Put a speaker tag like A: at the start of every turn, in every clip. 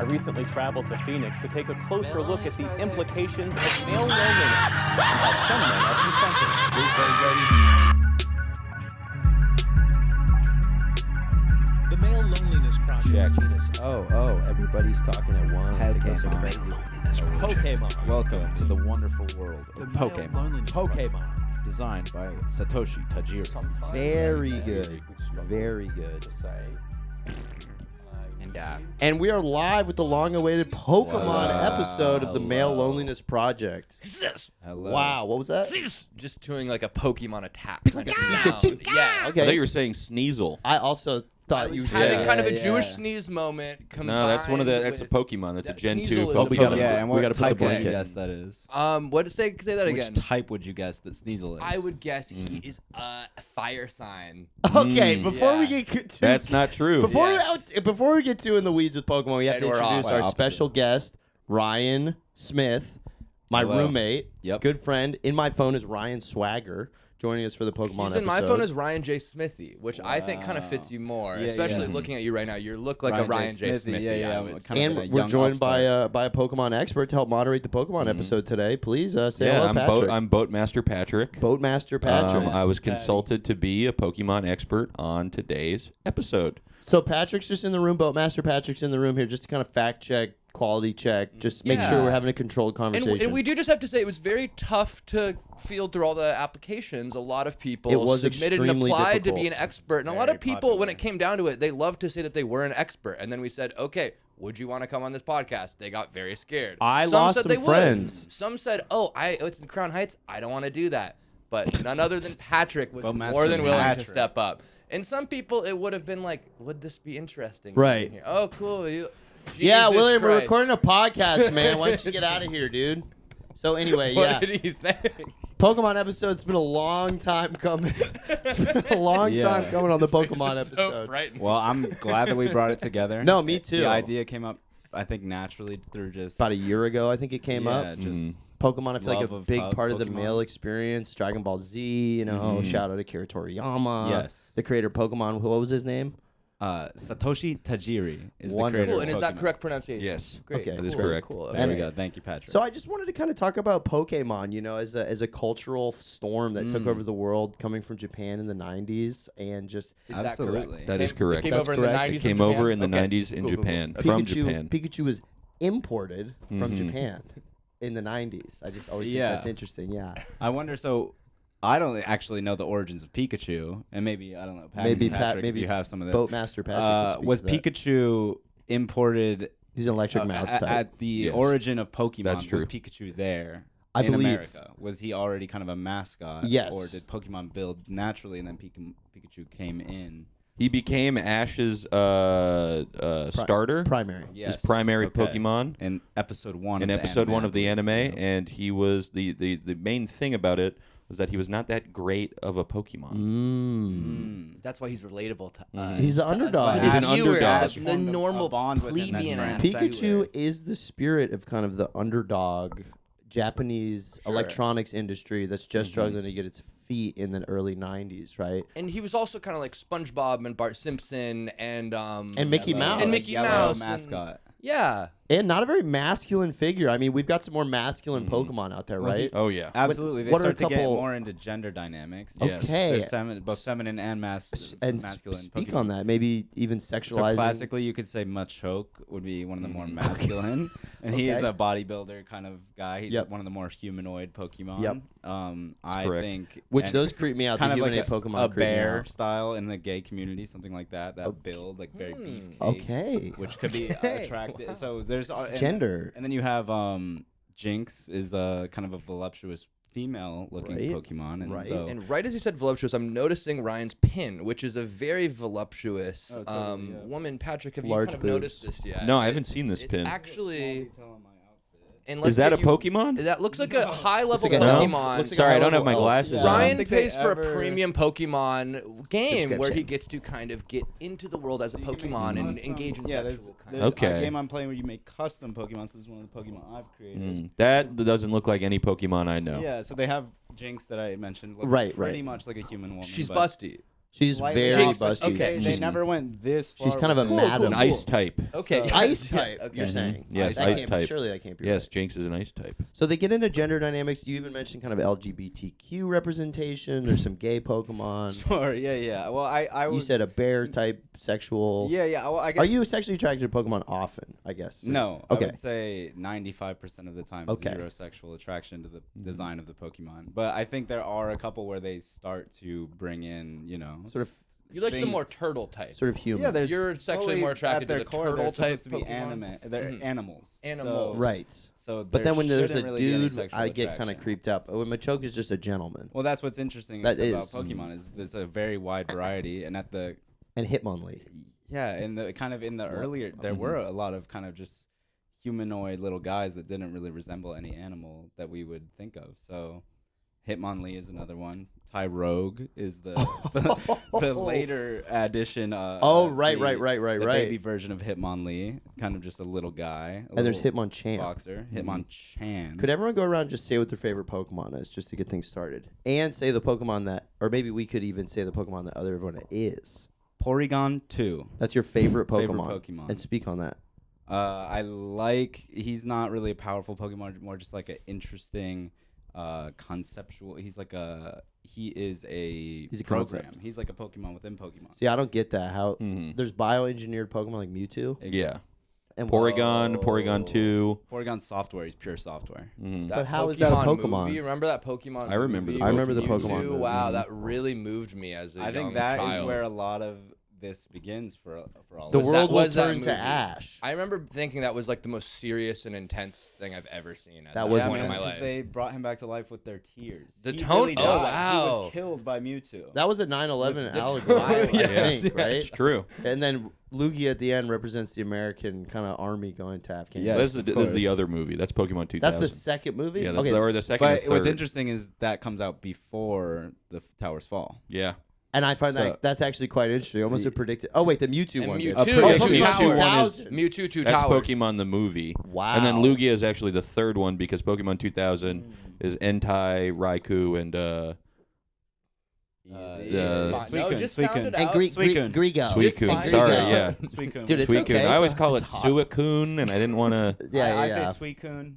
A: I recently traveled to Phoenix to take a closer look at the implications of male loneliness and how some men are confronting it.
B: The Male Loneliness Project.
C: Oh, everybody's talking at once.
A: Pokemon.
C: Welcome to the wonderful world of
B: The Male
C: Pokemon.
B: Loneliness Project.
A: Pokemon.
C: Designed by Satoshi Tajiri. Very good. And we are live with the long-awaited Pokemon episode of the Male Loneliness Project.
D: Hello.
C: Wow, what was that?
D: Just doing like a Pokemon attack kind of sound. Yeah.
E: I thought you were saying Sneasel.
C: I also thought you were
D: Having
C: saying
D: kind of a Jewish sneeze moment combined.
E: No, that's one of the. That's a Pokemon. That's a
D: that
E: Gen
D: Sneasel
E: 2
D: is a
E: Pokemon.
C: we gotta-
D: Pokemon.
C: and we gotta put the
F: type would
C: blanket.
F: you guess that is?
D: What say that
F: Which
D: again?
F: type would you guess that Sneasel is?
D: I would guess he is a fire sign.
C: Okay,
E: Mm.
C: before we
D: Yeah.
C: get to
E: That's not true.
C: before we get too in the weeds with Pokemon, we have
D: And
C: to
D: we're
C: introduce
D: off.
C: our
F: Opposite.
C: special guest, Ryan Smith, my
F: Hello.
C: roommate,
F: Yep.
C: good friend. In my phone is Ryan Swagger, joining us for the Pokemon
D: He's
C: episode.
D: in my phone is Ryan J. Smithy, which I think kind of fits you more,
F: Yeah,
D: especially
F: yeah.
D: looking at you right now. You look like a Ryan J. Smithy.
F: Yeah.
D: I would say.
F: Kind of
C: And
F: like a
C: we're
F: young
C: joined by
F: upstart.
C: a Pokemon expert to help moderate the Pokemon episode today. Please say
E: Yeah,
C: hello,
E: I'm
C: Patrick.
E: I'm Boatmaster Patrick.
C: Boatmaster Patrick.
E: I was
F: Patty.
E: consulted to be a Pokemon expert on today's episode.
C: So Patrick's just in the room. Boatmaster Patrick's in the room here just to kind of fact check, quality check, just make sure
D: Yeah.
C: we're having a controlled conversation.
D: And we do just have to say it was very tough to field through all the applications. A lot of people
C: It was
D: submitted and
C: extremely
D: applied to be
C: difficult.
D: an expert. And a lot
F: Very
D: of people, when
F: popular.
D: it came down to it, they loved to say that they were an expert. And then we said, okay, would you want to come on this podcast? They got very scared.
C: I
D: Some
C: lost
D: said
C: some
D: they would.
C: friends.
D: Some said, it's in Crown Heights. I don't want to do that. But none other than Patrick was
F: Boatmaster
D: more than willing to
F: Patrick.
D: step up. And some people, it would have been like, would this be interesting?
C: Right.
D: Here? Oh, cool.
C: Yeah,
D: Jesus
C: William, we're
D: Christ.
C: recording a podcast, man. Why don't you get out of here, dude? So anyway, yeah.
D: What did he think?
C: Pokemon episode's been a long time coming. It's been a long time coming on the Pokemon
D: So
C: episode.
D: frightening.
F: Well, I'm glad that we brought it together.
C: No, me too.
F: The idea came up, I think, naturally through just
C: About a year ago, I think it came
F: yeah,
C: up.
F: just
C: Pokemon, I feel like
F: love
C: a
F: of
C: big part of the
F: Pokemon.
C: male experience. Dragon Ball Z, you know, shout out to Kira Toriyama.
F: Yes.
C: The creator of Pokemon. What was his name?
F: Satoshi Tajiri is
C: Wonderful.
F: the creator.
D: Cool,
F: of
D: and is that
F: Pokemon.
D: correct pronunciation?
E: Yes.
D: Great.
C: Okay,
E: that is
D: cool,
E: correct.
D: Cool.
F: There
C: And-
F: we go. Thank you, Patrick.
C: So I just wanted to kind of talk about Pokemon, you know, as a cultural storm that took over the world, coming from Japan in the 90s, and just
D: Is that
F: Absolutely.
D: correct?
E: That is
D: Came-
E: correct.
D: It came
C: That's
D: over in
C: correct.
D: the 90s
E: It came
D: in Japan?
E: over in the
D: Okay.
E: 90s in
D: Cool, cool, cool.
E: Japan, from Japan.
C: Pikachu was imported from Japan in the 90s. I just always think
F: Yeah.
C: that's interesting. Yeah.
F: I wonder. So I don't actually know the origins of Pikachu, and maybe I don't know.
C: Maybe
F: Patrick,
C: maybe
F: if you have some of this.
C: Boatmaster Patrick.
F: Was Pikachu imported
C: He's an electric mouse type.
F: at the
E: Yes.
F: origin of Pokemon?
E: That's true.
F: Was Pikachu there?
C: I
F: in
C: believe.
F: America? Was he already kind of a mascot?
C: Yes.
F: Or did Pokemon build naturally and then Pikachu came in?
E: He became Ash's starter,
C: Primary.
F: Yes.
E: his primary
F: Okay.
E: Pokemon
F: In episode one.
E: in
F: of the
E: episode
F: anime,
E: one
F: I
E: of the
F: believe.
E: anime, and he was the main thing about it was that he was not that great of a Pokemon.
D: That's why he's relatable to us.
C: He's the underdog.
D: To
E: He's
D: the
E: an
D: viewer,
E: underdog.
D: The normal
F: A bond with him
D: plebeian
F: that's
D: ass
C: Pikachu
D: viewer.
C: is the spirit of kind of the underdog Japanese electronics industry that's just struggling to get its feet in the early 90s, right?
D: And he was also kind of like SpongeBob and Bart Simpson and
C: Mickey
F: Yellow-
C: Mouse.
D: And Mickey
F: yellow
D: Mouse and-
F: mascot.
D: yeah.
C: And not a very masculine figure. I mean, we've got some more masculine Pokemon out there, right?
E: Oh yeah.
F: Absolutely. They
C: what are a
F: start to get
C: couple-
F: more into gender dynamics.
E: Yes.
C: Okay.
F: There's both feminine and
C: And
F: masculine
C: speak
F: Pokemon.
C: on that. Maybe even
F: So
C: sexualizing.
F: classically, you could say Machoke would be one of the more masculine, and he is
C: Okay.
F: a bodybuilder kind of guy. He's
C: Yep.
F: one of the more humanoid Pokemon.
C: Yep.
F: I
E: correct.
F: think,
C: Which
F: and
C: those creep me out.
F: kind
C: The
F: of like
C: humanoid
F: a
C: Pokemon creep me
F: bear
C: out.
F: style in the gay community, something like that. That build, like very beefcake.
C: Okay.
F: Which could be attractive. So there's
C: Gender.
F: and then you have Jinx is kind of a voluptuous female-looking
C: Right.
F: Pokemon, and
C: Right.
F: so
D: And right as you said voluptuous, I'm noticing Ryan's pin, which is a very voluptuous
F: Oh, totally, yeah.
D: woman. Patrick, have
C: Large
D: you kind of
C: boobs.
D: noticed this yet?
E: No, I haven't seen this
D: It's
E: pin.
D: actually. And
E: Is
D: let's
E: that a
D: get you-
E: Pokemon?
D: That looks like a high-level
C: like a
E: elf.
D: Pokemon.
C: Looks like a
E: Sorry, I don't have my
C: elf.
E: glasses
C: Yeah.
E: on.
D: Ryan
F: think they
D: pays for a
F: ever-
D: premium Pokemon game where he
C: Subscription.
D: gets to kind of get into the world as a Pokemon and engage in
F: there's
D: sexual kind
E: Okay.
F: a game I'm playing where you make custom Pokemon. So this is one of the Pokemon I've created.
E: That doesn't look like any Pokemon I know.
F: Yeah, so they have Jinx that I mentioned. Looks
C: Right,
F: pretty
C: right.
F: much like a human woman.
D: She's
F: but
D: busty.
C: She's
F: slightly
C: very
F: off the
C: busty.
F: Okay, they
C: She's-
F: never went this far.
C: She's kind of a
F: with it.
C: madam.
E: An ice type.
D: Okay.
F: So-
C: Ice type,
F: Okay.
C: you're saying?
E: Yes,
C: That
E: ice
C: can't be-
E: type.
C: Surely that can't be
E: Yes,
C: right.
E: Jinx is an ice type.
C: So they get into gender dynamics. You even mentioned kind of LGBTQ representation. There's some gay Pokemon.
F: Sure. Yeah. Well, I
C: You
F: was.
C: said a bear type sexual.
F: Yeah. Well, I guess.
C: Are you sexually attracted to Pokemon often? I guess.
F: No.
C: Okay.
F: I would say 95% of the time,
C: Okay.
F: zero sexual attraction to the design of the Pokemon. But I think there are a couple where they start to bring in,
C: Sort of.
D: You like the
F: things-
D: more turtle type.
C: Sort of human.
F: Yeah, there's
D: You're sexually
F: fully
D: more attracted
F: at
D: to
F: their
D: the
F: core,
D: turtle
F: they're
D: type
F: supposed to be
D: Pokemon?
F: They're
D: Mhm.
F: animals.
D: Animals.
C: Right.
F: So
C: But then when
F: there
C: there's a
F: shouldn't really be any
C: dude,
F: sexual
C: I get kind of
F: attraction.
C: creeped up. When Machoke is just a gentleman.
F: Well, that's what's interesting
C: That
F: about
C: is.
F: Pokemon is there's a very wide variety, and at the
C: And Hitmonlee.
F: in the earlier there were a lot of kind of just humanoid little guys that didn't really resemble any animal that we would think of. So Hitmonlee is another one. Tyrogue is the later addition.
C: Oh, right.
F: The baby version of Hitmonlee, kind of just a little guy.
C: And there's Hitmonchan.
F: Boxer. Hitmonchan.
C: Could everyone go around and just say what their favorite Pokemon is, just to get things started, and say the Pokemon that, or maybe we could even say the Pokemon that everyone is.
F: Porygon 2.
C: That's your favorite Pokemon.
F: Favorite Pokemon.
C: And speak on that.
F: He's not really a powerful Pokemon, more just like an interesting conceptual. He's a
C: a
F: program.
C: concept.
F: He's like a Pokemon within Pokemon.
C: See, I don't get that. How
E: Mhm.
C: there's bioengineered Pokemon like Mewtwo
E: Yeah.
C: and
E: Porygon 2.
F: Porygon software is pure software.
E: Mhm.
C: But how is that a Pokemon?
D: Movie, remember that Pokemon?
E: I remember
D: movie
E: the I
C: remember
D: with
C: the Pokemon
D: Mewtwo?
C: movie.
D: Wow, that really moved me as a
F: I
D: young
F: think that is
D: child.
F: where a lot of this begins for all
C: The
F: of us.
C: world will
D: was that
C: turn to
D: movie?
C: ash.
D: I remember thinking that was like the most serious and intense thing I've ever seen at
C: That
D: that
C: was
D: point in my
C: intense.
D: life.
F: They brought him back to life with their tears.
D: The
F: He
D: tone-
F: really
D: oh,
F: died. He
D: wow.
F: was killed by Mewtwo.
C: That was a 9/11
F: With the
C: allegory, I
F: Yes,
C: think, right?
E: It's true.
C: And then Lugia at the end represents the American kind of army going to Afghanistan.
F: Yes,
E: This is
F: of
E: this is the
F: course.
E: other movie. That's Pokemon 2000.
C: That's the second movie?
E: Yeah, that's
C: okay.
E: or the second.
F: But
E: or
F: what's
E: third.
F: interesting is that comes out before the Towers Fall.
E: Yeah.
C: And I find
F: So-
C: that that's actually quite interesting. Almost a predicted. Oh, wait, the Mewtwo
D: And
C: one.
D: Mewtwo,
C: did.
D: Mewtwo
C: Pokemon
D: Towers.
C: 2000.
D: Mewtwo 2
E: That's
D: Towers.
E: Pokemon the movie.
C: Wow.
E: And then Lugia is actually the third one because Pokemon 2000 is Entei, Raikou, and
D: No, just
F: Suicune.
D: sound it
C: And
D: out.
F: Suicune.
C: Grigo.
E: Suicune.
D: fine.
E: Sorry,
C: Grigo.
E: yeah.
F: Suicune.
C: Dude, it's
E: Suicune.
C: okay.
E: I always
C: It's
E: call it
C: it's hot.
E: Suicune, and I didn't want to.
C: Yeah,
F: I
C: yeah.
F: say Suicune.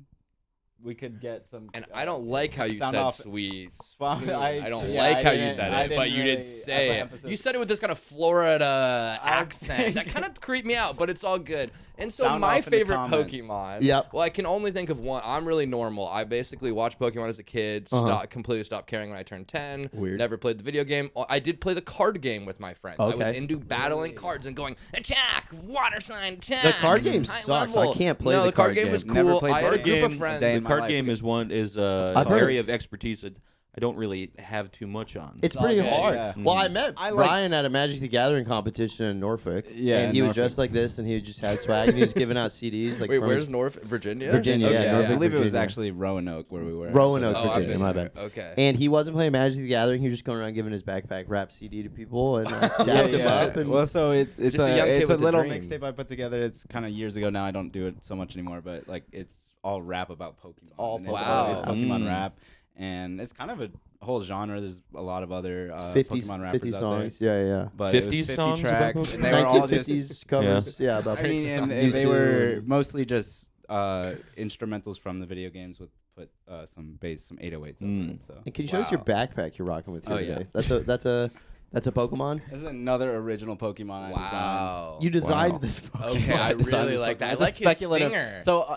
F: We could get some.
D: And I don't like how you
F: sound
D: said
F: off-
D: sweet.
F: I
D: don't
F: yeah,
D: like
F: I
D: how you
F: didn't-
D: said
F: I
D: it,
F: didn't
D: but you
F: really-
D: didn't say
F: that's my
D: it.
F: emphasis.
D: You said it with this kind of Florida accent.
F: think-
D: That kind of creeped me out, but it's all good. And so
F: Sound
D: my
F: off in the
D: favorite
F: comments.
D: Pokemon.
C: Yep.
D: Well, I can only think of one. I'm really normal. I basically watched Pokemon as a kid. Completely stopped caring when I turned 10.
C: Weird.
D: Never played the video game. I did play the card game with my friends. I was
C: Okay.
D: into battling cards and going attack, water sign, attack.
C: The card game
D: high
C: sucks.
D: level.
C: I can't play
D: No,
C: the
D: the card
C: card
D: game
C: game.
D: was cool.
F: Never played
D: I had a
F: card
D: group of
F: game.
D: friends.
F: Day
E: The
F: in my
E: card
F: life.
E: game is
C: I've
E: an
C: heard
E: area
C: it's-
E: of expertise that I don't really have too much on.
C: It's
D: all
C: pretty
D: good.
C: hard.
F: Yeah.
C: Well, I met
F: I like-
C: Brian at a Magic the Gathering competition in Norfolk.
F: Yeah,
C: and he
F: in
C: was
F: Norfolk.
C: dressed like this, and he just had swag, and he was giving out CDs. Like
D: Wait,
C: from
D: where's
C: his
D: North Virginia?
C: Virginia,
D: Okay,
C: yeah,
F: I
C: Norfolk,
F: believe it was
C: Virginia.
F: actually Roanoke where we were.
C: Roanoke,
D: Oh, I've
C: Virginia.
D: been
C: My
D: there.
C: bad.
D: Okay.
C: And he wasn't playing Magic the Gathering. He was just going around giving his backpack rap CD to people and
F: Yeah,
C: dapped him
F: yeah.
C: up. And
F: Well, so it's
D: Just a young kid
F: it's a
D: with a
F: little
D: dream.
F: mixtape I put together. It's kind of years ago now. I don't do it so much anymore, but like it's all rap about Pokemon.
C: all
F: And
D: Pokemon.
F: It's
D: Wow.
F: Pokemon
E: Mm.
F: rap, and it's kind of a whole genre. There's a lot of other
C: 50,
F: Pokemon rappers
C: 50
F: out
C: songs.
F: there.
C: Yeah, yeah.
F: But it was
E: 50
F: 50
E: songs about
F: tracks,
E: Pokemon?
F: and they were all just.
C: 1950s covers. Yeah, about
F: I mean, and
C: YouTube
F: they were
C: and-
F: mostly just instrumentals from the video games with put some bass, some 808s over it. So
C: And can you show us your
D: Wow.
C: backpack you're rocking with here
F: Oh, yeah.
C: today? That's a Pokemon.
F: this is another original Pokemon I designed.
D: Wow.
C: You designed
E: Wow.
C: this Pokemon.
D: Okay, I
F: designed
D: really
F: this
D: like
F: Pokemon.
D: that. I
F: It's a
D: like his
F: speculative-
D: stinger.
F: So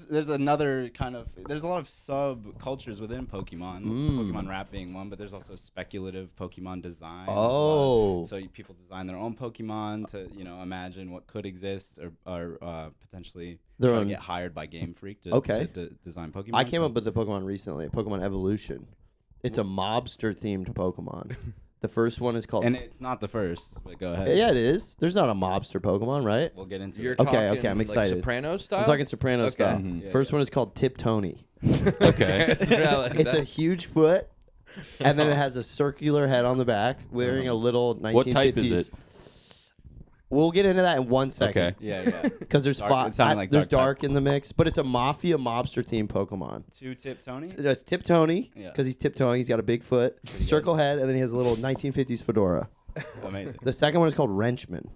F: there's another kind of there's a lot of subcultures within Pokemon. Pokemon rap being one, but there's also speculative Pokemon design. There's a lot
C: Oh.
F: of- so people design their own Pokemon to imagine what could exist or potentially
C: Their
F: try to
C: own-
F: get hired by Game Freak to,
C: Okay.
F: to design Pokemon.
C: I came
F: So-
C: up with the Pokemon recently, Pokemon Evolution. It's a mobster themed Pokemon. The first one is called.
F: and it's not the first. But go ahead.
C: Yeah, it is. There's not a mobster Pokemon, right?
F: We'll get into
D: You're
F: it.
C: Okay,
D: talking
C: okay, I'm
D: like
C: excited.
D: Sopranos style.
C: I'm talking Soprano
D: Okay.
C: style.
E: Mhm.
F: Yeah,
C: First
F: yeah.
C: one is called Tip Tony.
E: Okay.
C: It's a huge foot, and then it has a circular head on the back, wearing a little 1950s.
E: What type is it?
C: We'll get into that in 1 second.
E: Okay.
F: Yeah.
C: Because there's
F: Dark- it sounded like
C: there's
F: dark
C: dark in the mix, but it's a mafia mobster themed Pokemon.
F: Two Tip Tony.
C: There's Tip Tony
F: Yeah.
C: because he's tiptoeing. He's got a big foot, circle head, and then he has a little 1950s fedora.
F: Amazing.
C: The second one is called Wrenchman.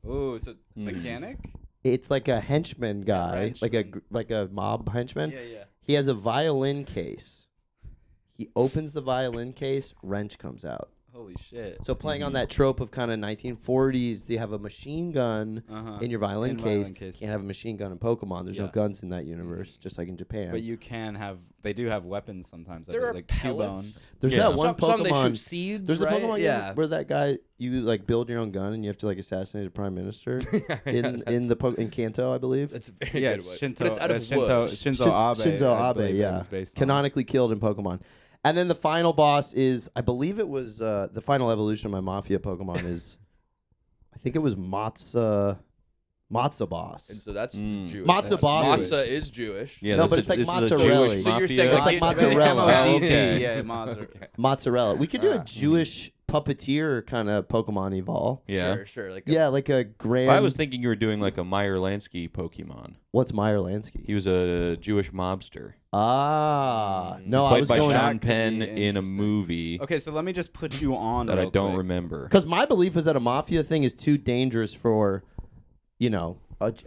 F: Ooh, so mechanic?
C: It's like a henchman guy,
F: Wrenchman.
C: like a mob henchman.
F: Yeah.
C: He has a violin case. He opens the violin case, wrench comes out.
F: Holy shit.
C: So playing on that trope of kind of 1940s, you have a machine gun in your violin case. Can't have a machine gun in Pokemon. There's no guns in that universe, just like in Japan.
F: But you can have. They do have weapons sometimes.
D: There are
F: like
D: pellets.
F: Cubone.
C: There's
E: Yeah.
C: that one
D: Some they
C: Pokemon.
D: shoot seeds.
C: There's a
D: right?
C: Pokemon
D: yeah.
C: game where that guy you like build your own gun and you have to like assassinate a prime minister in Kanto, I believe.
D: That's a very
F: Yeah,
D: good one.
F: Shinto,
D: But it's out of wood.
F: Shinzo Abe.
C: Shinzo
F: I
C: Abe,
F: believe it
C: yeah,
F: was based on.
C: canonically killed in Pokemon. And then the final boss is, I believe it was the final evolution of my Mafia Pokemon is, I think it was Matza Boss.
D: And so that's Jewish.
C: Matzo boss.
D: Matzo is Jewish.
E: Yeah,
C: No,
E: that's
C: but it's like
E: this is a
C: mozzarella.
E: Jewish
D: So you're
E: mafia.
D: saying
C: It's like mozzarella.
E: Oh, okay.
F: Yeah, mozzarella.
C: Mozzarella. We could do a Jewish puppeteer kind of Pokemon evolve.
E: Yeah.
D: Sure. Like
C: Yeah, like a grand.
E: Well, I was thinking you were doing like a Meyer Lansky Pokemon.
C: What's Meyer Lansky?
E: He was a Jewish mobster.
C: No, I
E: Played
C: was
E: by
C: going
E: Sean
F: That could
E: Penn
F: be
E: in a
F: interesting.
E: movie
F: Okay, so let me just put you on
E: that I
F: real
E: don't
F: quick.
E: remember.
C: because my belief is that a mafia thing is too dangerous for,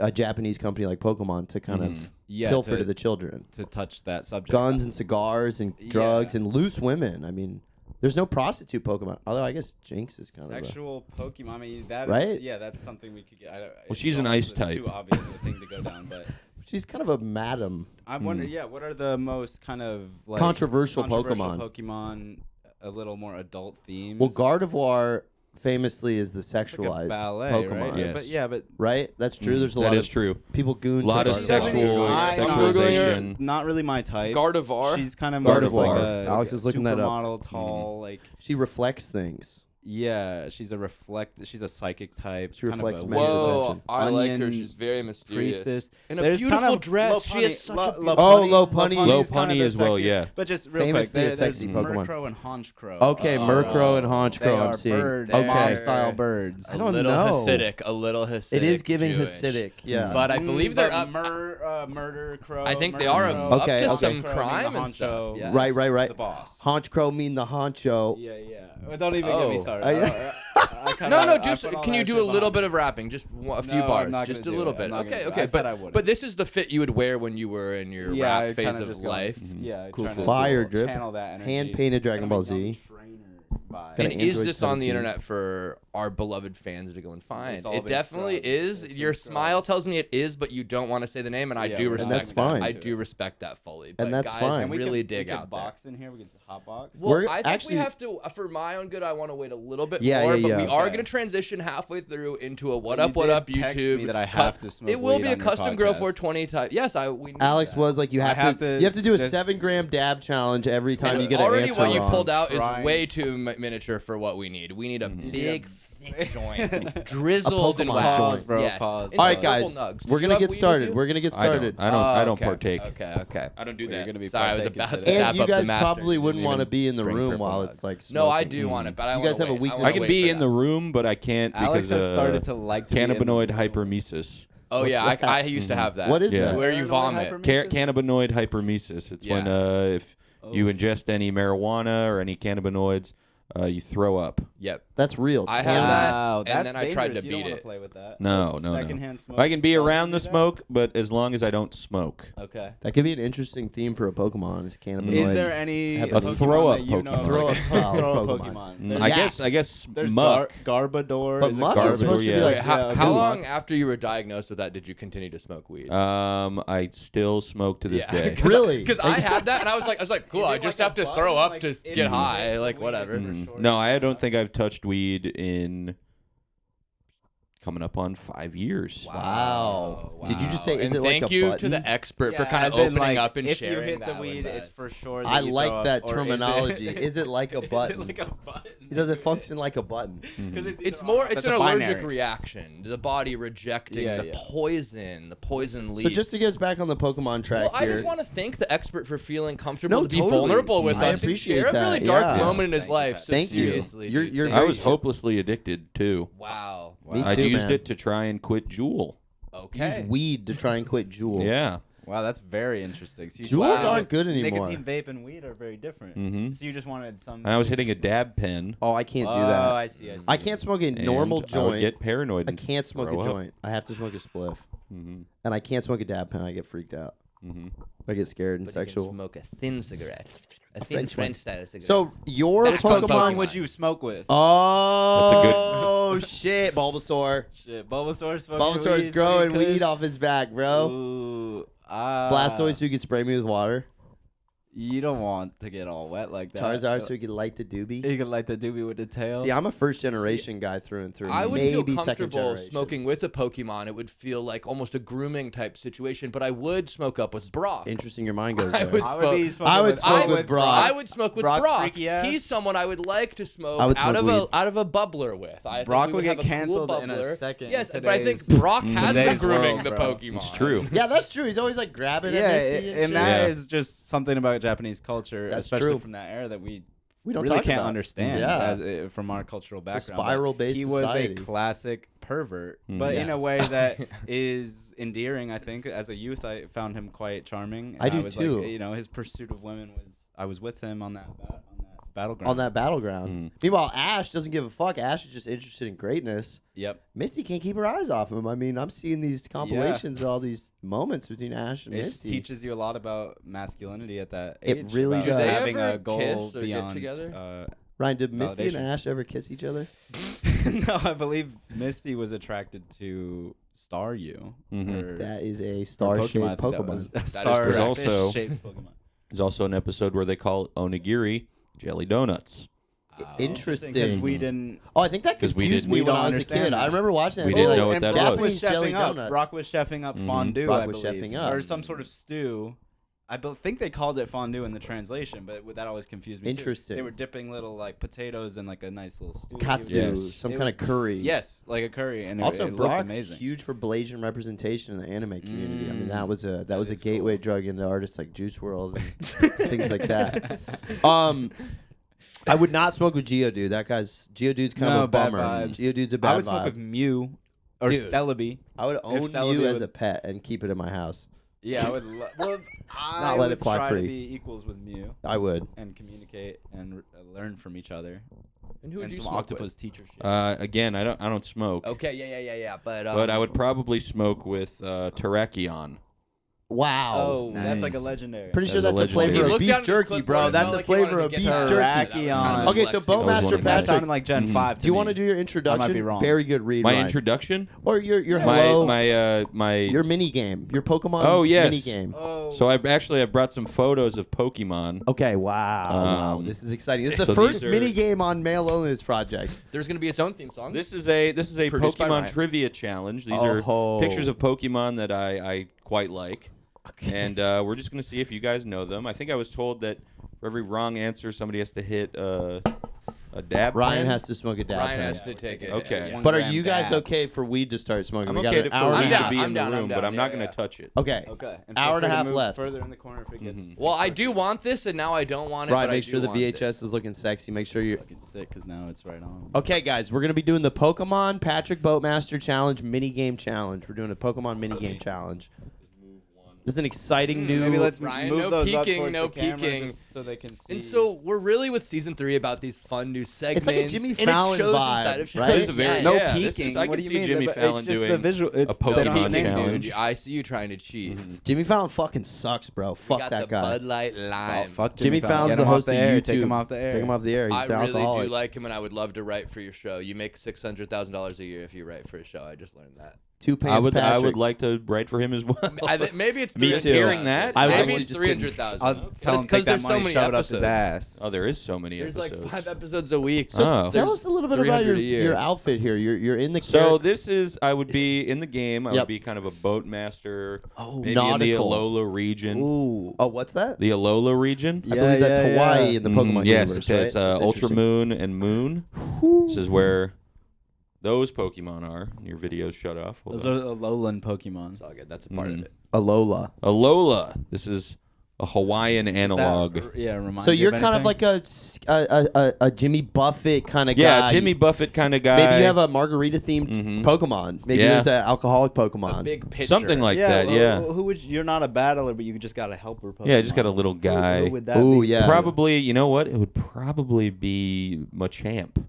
C: a Japanese company like Pokemon to kind of
F: Yeah,
C: pilfer to the children.
F: to touch that subject.
C: Guns and cigars and drugs and loose women. I mean, there's no prostitute Pokemon. Although I guess Jinx is kind
F: Sexual Pokemon. I mean, that is,
C: Right?
F: yeah, that's something we could get.
E: Well, she's an ice type.
F: Too obvious a thing to go down, but
C: she's kind of a madam.
F: I wonder. Yeah, what are the most kind of like
C: Controversial Pokemon.
F: Pokemon, a little more adult themes.
C: Well, Gardevoir famously is the
F: It's like a
C: sexualized
F: ballet,
C: Pokemon.
F: right?
E: Yes.
F: But yeah, but
C: Right? That's true. There's a
E: That
C: lot
E: is
C: of
E: true.
C: people goon.
E: A lot
C: to
E: of
C: Gardevoir.
E: sexual sexualization.
F: Not really my type.
D: Gardevoir.
F: She's kind of more just like
C: Gardevoir.
F: a
C: Alex is looking that up.
F: supermodel, tall, like
C: She reflects things.
F: yeah. She's a psychic type.
C: She
F: kind of
C: reflects
F: a
C: men's
F: wizard.
D: Whoa,
C: attention.
D: I like her.
F: Onion
D: She's very mysterious.
F: Priestess.
D: In a
F: There's
D: beautiful
F: kind of
D: dress. She
F: Lopunny-
D: has such a
F: Lo-
D: beautiful...
C: Oh,
F: Lopunny-
C: Lopunny.
F: Lopunny's kind
E: Lopunny
F: of
E: as
F: the
E: well,
F: sexiest.
E: yeah.
F: But just real
C: Famously
F: quick,
C: a sexy
F: there's
C: Pokemon.
F: Murkrow and Honchkrow.
C: Okay, Murkrow and Honchkrow
F: They
C: I'm
F: are
C: seeing.
F: birds,
C: Okay.
F: mob-style birds.
C: I don't
D: little
C: know.
D: Hasidic, a little Hasidic.
C: It is giving
D: Jewish.
C: Hasidic, yeah.
D: But I believe they're up.
F: Murder Crow.
D: I think they
F: Murder
D: are
F: Crow,
D: up
C: Okay,
D: to
C: okay.
D: some
F: Crow,
D: crime
F: the
D: and stuff.
F: honcho,
D: Yes.
C: Right.
F: The boss.
C: Honchkrow mean the honcho.
F: Yeah. Don't even get me
D: Oh.
F: started.
C: Yeah.
F: Can
D: you do a little bit of rapping? Just a few
F: No, I'm
D: bars,
F: not
D: just a
F: gonna do
D: little
F: it.
D: bit.
F: I'm not gonna
D: Okay,
F: do it.
D: okay.
F: I said I wouldn't.
D: But this is the fit you would wear when you were in your
F: Yeah, I
D: rap phase
F: kinda
D: of
F: just go-
D: life.
F: Yeah,
C: Cool.
F: trying to
C: Fire drip.
F: channel that energy.
C: Hand-painted Dragon
F: Kind of
C: Ball
F: a young
C: Z.
F: trainer vibe.
C: Got
D: And
C: an
D: is
C: Android
D: this on the
C: 17.
D: internet for our beloved fans to go and find?
F: It's all
D: It
F: been
D: definitely
F: scrubbed.
D: is.
F: It's
D: Your
F: been scrubbed.
D: smile tells me it is, but you don't want to say the name, and I
F: Yeah,
D: do
F: we're
D: respect
C: that's
D: that.
C: fine.
D: I do respect that fully. But
C: that's
D: guys,
C: fine.
F: And we
D: really
F: could,
D: dig
F: we could
D: out there.
F: box in here. We could hot box.
D: Well,
C: We're
D: I think
C: actually-
D: we have to, for my own good, I want to wait a little bit
C: Yeah,
D: more,
C: yeah,
D: but
C: yeah.
D: we are
F: Okay.
D: going to transition halfway through into a what
F: You
D: up
F: did text
D: YouTube.
F: me that I have to smoke
D: It will
F: weed
D: be a
F: on your
D: custom Girl
F: podcast.
D: 420 type. Yes, we knew
C: Alex
D: that.
C: was like, you
F: I
C: have
F: have
C: to
F: to
C: you have to do a
F: just-
C: 7-gram dab challenge every time
D: And
C: you get an
D: already
C: answer
D: what you
C: wrong.
D: pulled out is
F: Trying.
D: way too miniature for what we need. We need a big, thick joint,
C: A
D: drizzled in
C: Pokemon
D: wax.
C: joint.
F: Bro,
D: Yes.
F: pause.
D: Into
C: All right,
D: purple
C: guys,
D: nugs. Do
C: we're
D: you
C: gonna
D: have
C: get
D: weed with
C: started.
D: you?
C: We're gonna get
E: I don't.
C: started.
E: I don't
D: Okay,
E: partake.
D: Okay.
E: I don't do
F: You're
E: that.
F: gonna be
D: Sorry, I was
F: partaking
D: about to
F: today.
D: dab
C: And you
D: up the
C: guys
D: master.
C: probably
D: Didn't
C: wouldn't want to
D: even
C: be in the
D: bring
C: room
D: purple
C: while
D: nugs.
C: it's like
D: No, I
C: smoking.
D: do want it, but I
C: You
D: wanna
C: guys have a
D: wait.
C: weakness.
D: wanna
E: I can
D: wait
E: be
D: for
E: in
D: that.
E: the room, but I can't
F: Alex
E: because
F: has started to like to be in the
E: cannabinoid
F: room.
E: hypermesis.
D: Oh
C: What's
D: yeah,
C: that?
D: I used to have that.
C: What is
E: Yeah.
C: that?
D: Where you vomit.
E: Cannabinoid hypermesis. It's when if you ingest any marijuana or any cannabinoids, you throw up.
D: Yep.
C: That's real.
D: I had
F: Wow,
D: that, and
F: that's
D: then I tried to
F: dangerous. You don't
D: beat
F: wanna
D: it.
F: play with that.
E: No.
F: Secondhand smoke.
E: I can be
F: Don't
E: around
F: do
E: the
F: that?
E: smoke, but as long as I don't smoke.
F: Okay.
C: That could be an interesting theme for a Pokemon. Is cannabinoid?
F: Is there any
C: Have
E: a
F: Pokemon
E: throw-up
F: that you know
E: Pokemon.
F: of?
C: Throw-up style
F: Throw-up
C: Pokemon.
F: Pokemon. There's-
E: I guess
F: There's
E: muck.
F: Garbodor.
C: But
F: is it
C: muck is
E: Garbodor,
C: supposed to be
E: yeah.
C: like
D: Wait, how
C: good
D: long
C: luck.
D: after you were diagnosed with that did you continue to smoke weed?
E: I still smoke to this day.
C: Really?
D: Because I had that, and I was like, cool.
F: Is
D: I
F: it
D: just
F: like
D: have
F: a
D: to
F: button,
D: throw up
F: like
D: to
F: if
D: get
F: you
D: high,
F: hit
D: like
F: weed,
D: whatever.
F: it's for sure.
E: No, I don't think I've touched weed in coming up on 5 years.
C: Wow. Did you just say, is
D: And
C: it like
D: thank
C: a
D: you to
C: button?
D: the expert for
F: Yeah,
D: kind of
F: as in,
D: opening
F: like,
D: up and
F: if
D: sharing
F: you hit the
D: that
F: weed,
D: with
F: it's
D: us.
F: for sure. That
C: I
F: you
C: like
F: throw
C: that
F: up, or is it-
C: terminology. Is it like a
F: Is
C: button?
F: it like a button?
C: Does it function like a button?
F: 'Cause
D: It's
F: either
D: more.
F: or.
D: It's
F: That's
D: an
F: a
D: allergic
F: binary.
D: reaction. The body rejecting
F: Yeah,
D: the
F: yeah.
D: poison. The poison leaf.
C: So just to get us back on the Pokemon track
D: well, I
C: here.
D: just want to thank the expert for feeling comfortable
C: No,
D: to be
C: totally.
D: vulnerable with
C: I
D: us and
C: appreciate
D: share a
C: that,
D: really dark
C: yeah.
D: moment in his
F: Thank you,
D: life.
F: Pat.
D: So
C: Thank you.
D: seriously,
C: You're
D: dude,
E: I
C: very
E: was
C: chill.
E: hopelessly addicted too.
D: Wow.
C: Me
E: I
C: too,
E: used
C: man.
E: it to try and quit Juul.
D: Okay.
C: Use weed to try and quit Juul.
E: Yeah.
F: Wow, that's very interesting. So you
C: Juuls
F: started
C: aren't
F: with
C: good anymore.
F: Nicotine, vape, and weed are very different.
E: Mhm.
F: So you just wanted some.
E: And I was hitting a dab pen.
C: Oh, I can't do
F: Oh,
C: that.
F: I see.
C: I can't smoke a normal
E: and I
C: joint.
E: would get paranoid.
C: I
E: and
C: can't smoke
E: throw
C: a
E: up.
C: joint. I have to smoke a spliff.
E: Mhm.
C: And I can't smoke a dab pen. I get freaked out.
E: Mhm.
C: I get scared and
D: But you can
C: sexual.
D: smoke a thin cigarette. A thin
C: French one.
D: French style cigarette.
C: So your
D: That's called
C: Pokemon.
D: Pokemon.
F: would you smoke with?
C: Oh, shit, Bulbasaur.
F: Shit, Bulbasaur smoking
C: Bulbasaur's
F: weed,
C: growing
F: smoking
C: weed
F: kush?
C: off his back, bro.
F: Ooh,
C: Blastoise, so you can spray me with water.
F: You don't want to get all wet like that.
C: Charizard, so you can light the doobie.
F: You can light the doobie with the tail.
C: See, I'm a first generation guy through and through.
D: I would
C: Maybe
D: feel
C: second
D: comfortable
C: generation.
D: smoking with a Pokemon. It would feel like almost a grooming type situation, but I would smoke up with Brock.
C: Interesting, your mind goes
D: I
C: there.
D: would
F: I would be smoking
C: I would
F: with,
C: smoke
F: with
C: with Brock.
D: I would smoke with
F: Brock's
D: Brock.
F: freaky ass.
D: He's someone I would like to smoke,
C: I would
D: out
C: smoke
D: of
C: weed.
D: a bubbler with. I
F: Brock
D: think we
F: would get
D: have a
F: canceled
D: cool
F: in a
D: bubbler.
F: second
D: Yes,
F: in
D: but I think
F: today's-
D: Brock has been
F: today's
D: grooming
F: world,
D: the
F: bro.
D: Pokemon.
E: It's true.
C: Yeah, that's true. He's always like grabbing
F: Yeah,
C: at Misty and shit.
F: and that
E: Yeah.
F: is just something about Japanese culture,
C: That's
F: especially
C: true.
F: from that era that we
C: We don't
F: really
C: talk
F: can't
C: about.
F: understand
C: Yeah.
F: from our cultural
C: It's a
F: background. But
C: spiral-based
F: he was
C: society.
F: a classic pervert,
E: Mm.
F: but in a
D: Yes.
F: way that is endearing. I think as a youth, I found him quite charming. And
C: I do
F: was
C: too.
F: Like, you know, his pursuit of women was. I was with him on that battleground.
C: On that battleground.
E: Mm.
C: Meanwhile, Ash doesn't give a fuck. Ash is just interested in greatness.
F: Yep.
C: Misty can't keep her eyes off him. I mean, I'm seeing these compilations of all these moments between Ash and
F: It
C: Misty.
F: teaches you a lot about masculinity at that age.
C: It really
F: about
C: does. Do they
F: having
D: ever
F: a goal
D: kiss or get
F: beyond.
D: together?
C: Ryan, did Misty and
F: validation.
C: Ash ever kiss each other?
F: No, I believe Misty was attracted to Staryu.
E: Mhm.
F: or-
C: That is a
F: or
C: star-shaped
F: I think that
C: Pokemon.
F: was a
D: That is
F: star
D: correct.
E: There's also-
F: shaped Pokemon.
E: There's also an episode where they call onigiri jelly donuts.
C: Interesting.
F: Because we didn't.
C: Oh, I think that
E: 'Cause we
C: confused
E: didn't-
C: me
F: we
C: when
F: don't
C: I was a
F: understand
C: kid.
F: that.
C: I remember watching that.
E: We didn't
C: Oh,
E: know what
F: and
E: that
F: Brock
E: was.
C: Jelly
F: chefing up.
C: donuts.
F: Brock was chefing up
E: Mhm.
F: fondue.
C: Brock
F: I
C: was
F: believe,
C: chefing up.
F: or some sort of stew. I think they called it fondue in the translation, but that always confused me.
C: Interesting.
F: Too. They were dipping little like potatoes in like a nice little stew.
C: Katsu,
E: Yes.
C: some
F: It
C: kind
F: was-
C: of curry.
F: Yes, like a curry, and
C: Also,
F: it looked
C: Brock's
F: amazing.
C: huge for Blasian representation in the anime community. I mean, that was a
F: That
C: a
F: is
C: gateway
F: cool.
C: drug into artists like Juice WRLD and things like that. I would not smoke with Geodude. Geodude's kind
F: No,
C: of a
F: bad
C: bummer.
F: vibes.
C: Geodude's a bad
F: I would
C: vibe.
F: smoke with Mew or
C: Dude.
F: Celebi.
C: I would own
F: Celebi
C: you as
F: would-
C: a pet and keep it in my house.
F: Yeah, I would. Well, I
C: Not let
F: would
C: it fly
F: try
C: free.
F: to be equals with Mew
C: I would.
F: and communicate and learn from each other.
D: And who would
F: and
D: you
F: some
D: smoke
F: octopus
D: with?
F: teacher shit.
E: Again, I don't smoke,
D: Okay, yeah. But
E: but I would probably smoke with Terrakion.
C: Wow.
F: Oh, that's like a
E: nice.
F: legendary.
C: Pretty sure
E: That's a
C: that's a
E: legendary.
C: flavor
E: He
C: of
D: looked
C: beef
D: down at his
C: jerky,
D: clipboard
C: bro.
D: and
C: That's
D: felt
C: a
D: like he wanted
C: flavor
D: to
C: of
D: get
C: beef
D: that
C: jerky.
D: out. That was kind of
C: Okay, so
D: flexing.
E: That was one
C: Bowmaster
E: of
F: That
E: mine.
F: sounded
C: Patrick,
F: like Gen
E: Mhm.
F: 5 to
C: do you
F: me.
C: want to do your introduction?
F: be wrong.
C: Very good read,
E: My
C: Ryan.
E: introduction,
C: Or your
E: my
C: hello,
E: my
C: your mini game, your Pokemon
E: Oh, yes.
C: mini game.
F: Oh.
E: So I've brought some photos of Pokemon.
C: Okay, wow, this is exciting. This is the
E: so
C: first
E: these are-
C: mini game on Male Loneliness Project.
D: There's gonna be its own theme song.
E: This is a
D: Produced by
E: Pokemon
D: Ryan.
E: trivia challenge. These
C: Oh.
E: are pictures of Pokemon that I quite like. And we're just going to see if you guys know them. I think I was told that for every wrong answer, somebody has to hit a dab
C: Ryan
E: pen.
C: has to smoke a dab.
D: Ryan
C: pen.
D: has to take it.
E: Okay.
F: One
C: But are
F: gram
C: you guys
F: dab.
C: okay for weed to start smoking?
E: I'm
C: We got
E: okay
C: an
E: for
C: hour
E: weed
C: and a
E: to
C: half.
D: down,
E: be
D: I'm
E: in the
D: down, I'm
E: room, but
D: down,
E: I'm not
D: yeah,
E: going to
D: yeah.
E: touch it.
C: Okay.
F: Okay. And
C: Hour
F: feel
C: and a
F: free to
C: half
F: move
C: left.
F: Further in the corner if it gets.
E: Mhm.
D: Well, I do want this, and now I don't want it.
C: Ryan,
D: but
C: make
D: I
C: sure
D: do
C: the
D: want
C: VHS
D: this.
C: is looking sexy. Make sure you're.
F: Fucking sick because now it's right on.
C: Okay, guys, we're gonna be doing the Pokemon Patrick Boatmaster Challenge mini game challenge. We're doing a Pokemon mini game challenge. This is an exciting new.
F: Maybe let's
D: Ryan,
F: move
D: no
F: those up
D: peeking,
F: towards
D: no
F: the camera
D: peeking.
F: just so they can see.
D: And so we're really with season 3 about these fun new segments.
C: like a Jimmy
D: and
C: Fallon
D: it shows
C: vibe,
D: inside of shows.
C: right?
E: This is a very-
F: no
E: yeah, this
F: peeking.
E: is- I
F: what
E: can
F: do you
E: see
F: mean?
E: Jimmy
F: But
E: Fallon
F: it's just
E: doing
F: the visual. It's
E: a
F: they don't
E: Pokemon
F: have names.
E: challenge.
D: Dude, I see you trying to cheat.
C: Jimmy Fallon fucking sucks, bro.
D: We
C: Fuck
D: got
C: that
D: the
C: guy.
D: Bud Light
F: Oh,
D: Lime.
F: fuck
C: Jimmy Fallon's
F: Get
C: the
F: him off
C: host
F: the
C: of
F: air.
C: YouTube.
F: Take him off the air.
C: Take him off the air. He's
D: I
C: an
D: really
C: alcoholic.
D: do like him, and I would love to write for your show. You make $600,000 a year if you write for a show. I just learned that.
C: Two pants
E: I
C: Patrick.
E: would like to write for him as well.
D: Maybe it's
E: Me
D: 300,000.
E: too. Hearing that,
C: I
D: maybe
C: actually
D: it's
C: just couldn't-
D: 300,000.
F: I'll
D: But
F: tell
D: it's
F: him
D: 'cause
F: take that
D: there's so
F: money,
D: many
F: shove it up his
D: episodes.
F: ass.
E: Oh, there is so many
D: There's
E: episodes.
D: like 5 episodes a week.
E: So Oh.
C: Tell us a little bit about
D: 300 a year.
C: your outfit here. You're in the.
E: So this is I would be in the game. I
C: Yep.
E: would be kind of a boat master.
C: Oh,
E: maybe
C: nautical.
E: in the Alola region.
C: Ooh. Oh, what's that?
E: The Alola region.
C: I believe that's Hawaii in the
E: Mhm.
C: Pokemon
E: yes,
C: universe.
E: it's
C: right? That's
E: Ultra
C: interesting.
E: Moon and Moon. This is where those Pokemon are. Your video's shut off. Hold
F: Those
E: on.
F: are Alolan Pokemon.
D: It's all good. That's a part of it.
C: Alola.
E: Alola. This is a Hawaiian analog.
F: Reminds
C: So
F: you
C: you're
F: of
C: kind of
F: anything?
C: like a Jimmy Buffett kind of guy.
E: Yeah, Jimmy Buffett kind of guy.
C: Maybe you have a margarita themed
E: Mhm.
C: Pokemon. Maybe
E: Yeah.
C: there's an alcoholic
D: A
C: Pokemon.
D: big pitcher.
E: something like that.
F: well,
E: Yeah.
F: Who would you're not a battler, but you just got a helper Pokemon.
E: Yeah, just got a little guy.
F: Who would that
C: Ooh,
F: be?
C: yeah.
E: Probably, you know what? It would probably be Machamp.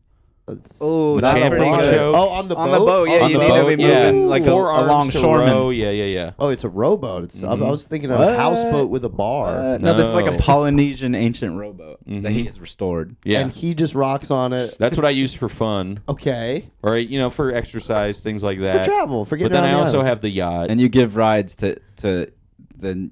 F: Oh, that's
E: Champ
F: pretty
E: Macho.
F: good.
C: Oh, on the boat.
F: On the boat, yeah,
E: On
F: you
E: the
F: need to
E: boat,
F: be
E: yeah.
F: moving like a
E: 4 arms to
F: longshoreman.
E: row. Yeah.
C: Oh, it's a rowboat. It's I was thinking of
F: What?
C: a houseboat with a bar.
F: No, this is like a
E: No.
F: Polynesian ancient rowboat that he
E: Mhm.
F: has restored.
E: Yeah.
C: And he just rocks on it.
E: That's what I use for fun,
C: Okay.
E: or for exercise, things like that.
C: For travel. For
E: But
C: getting
E: then I
C: around the
E: also
C: island.
E: have the yacht.
F: And you give rides to the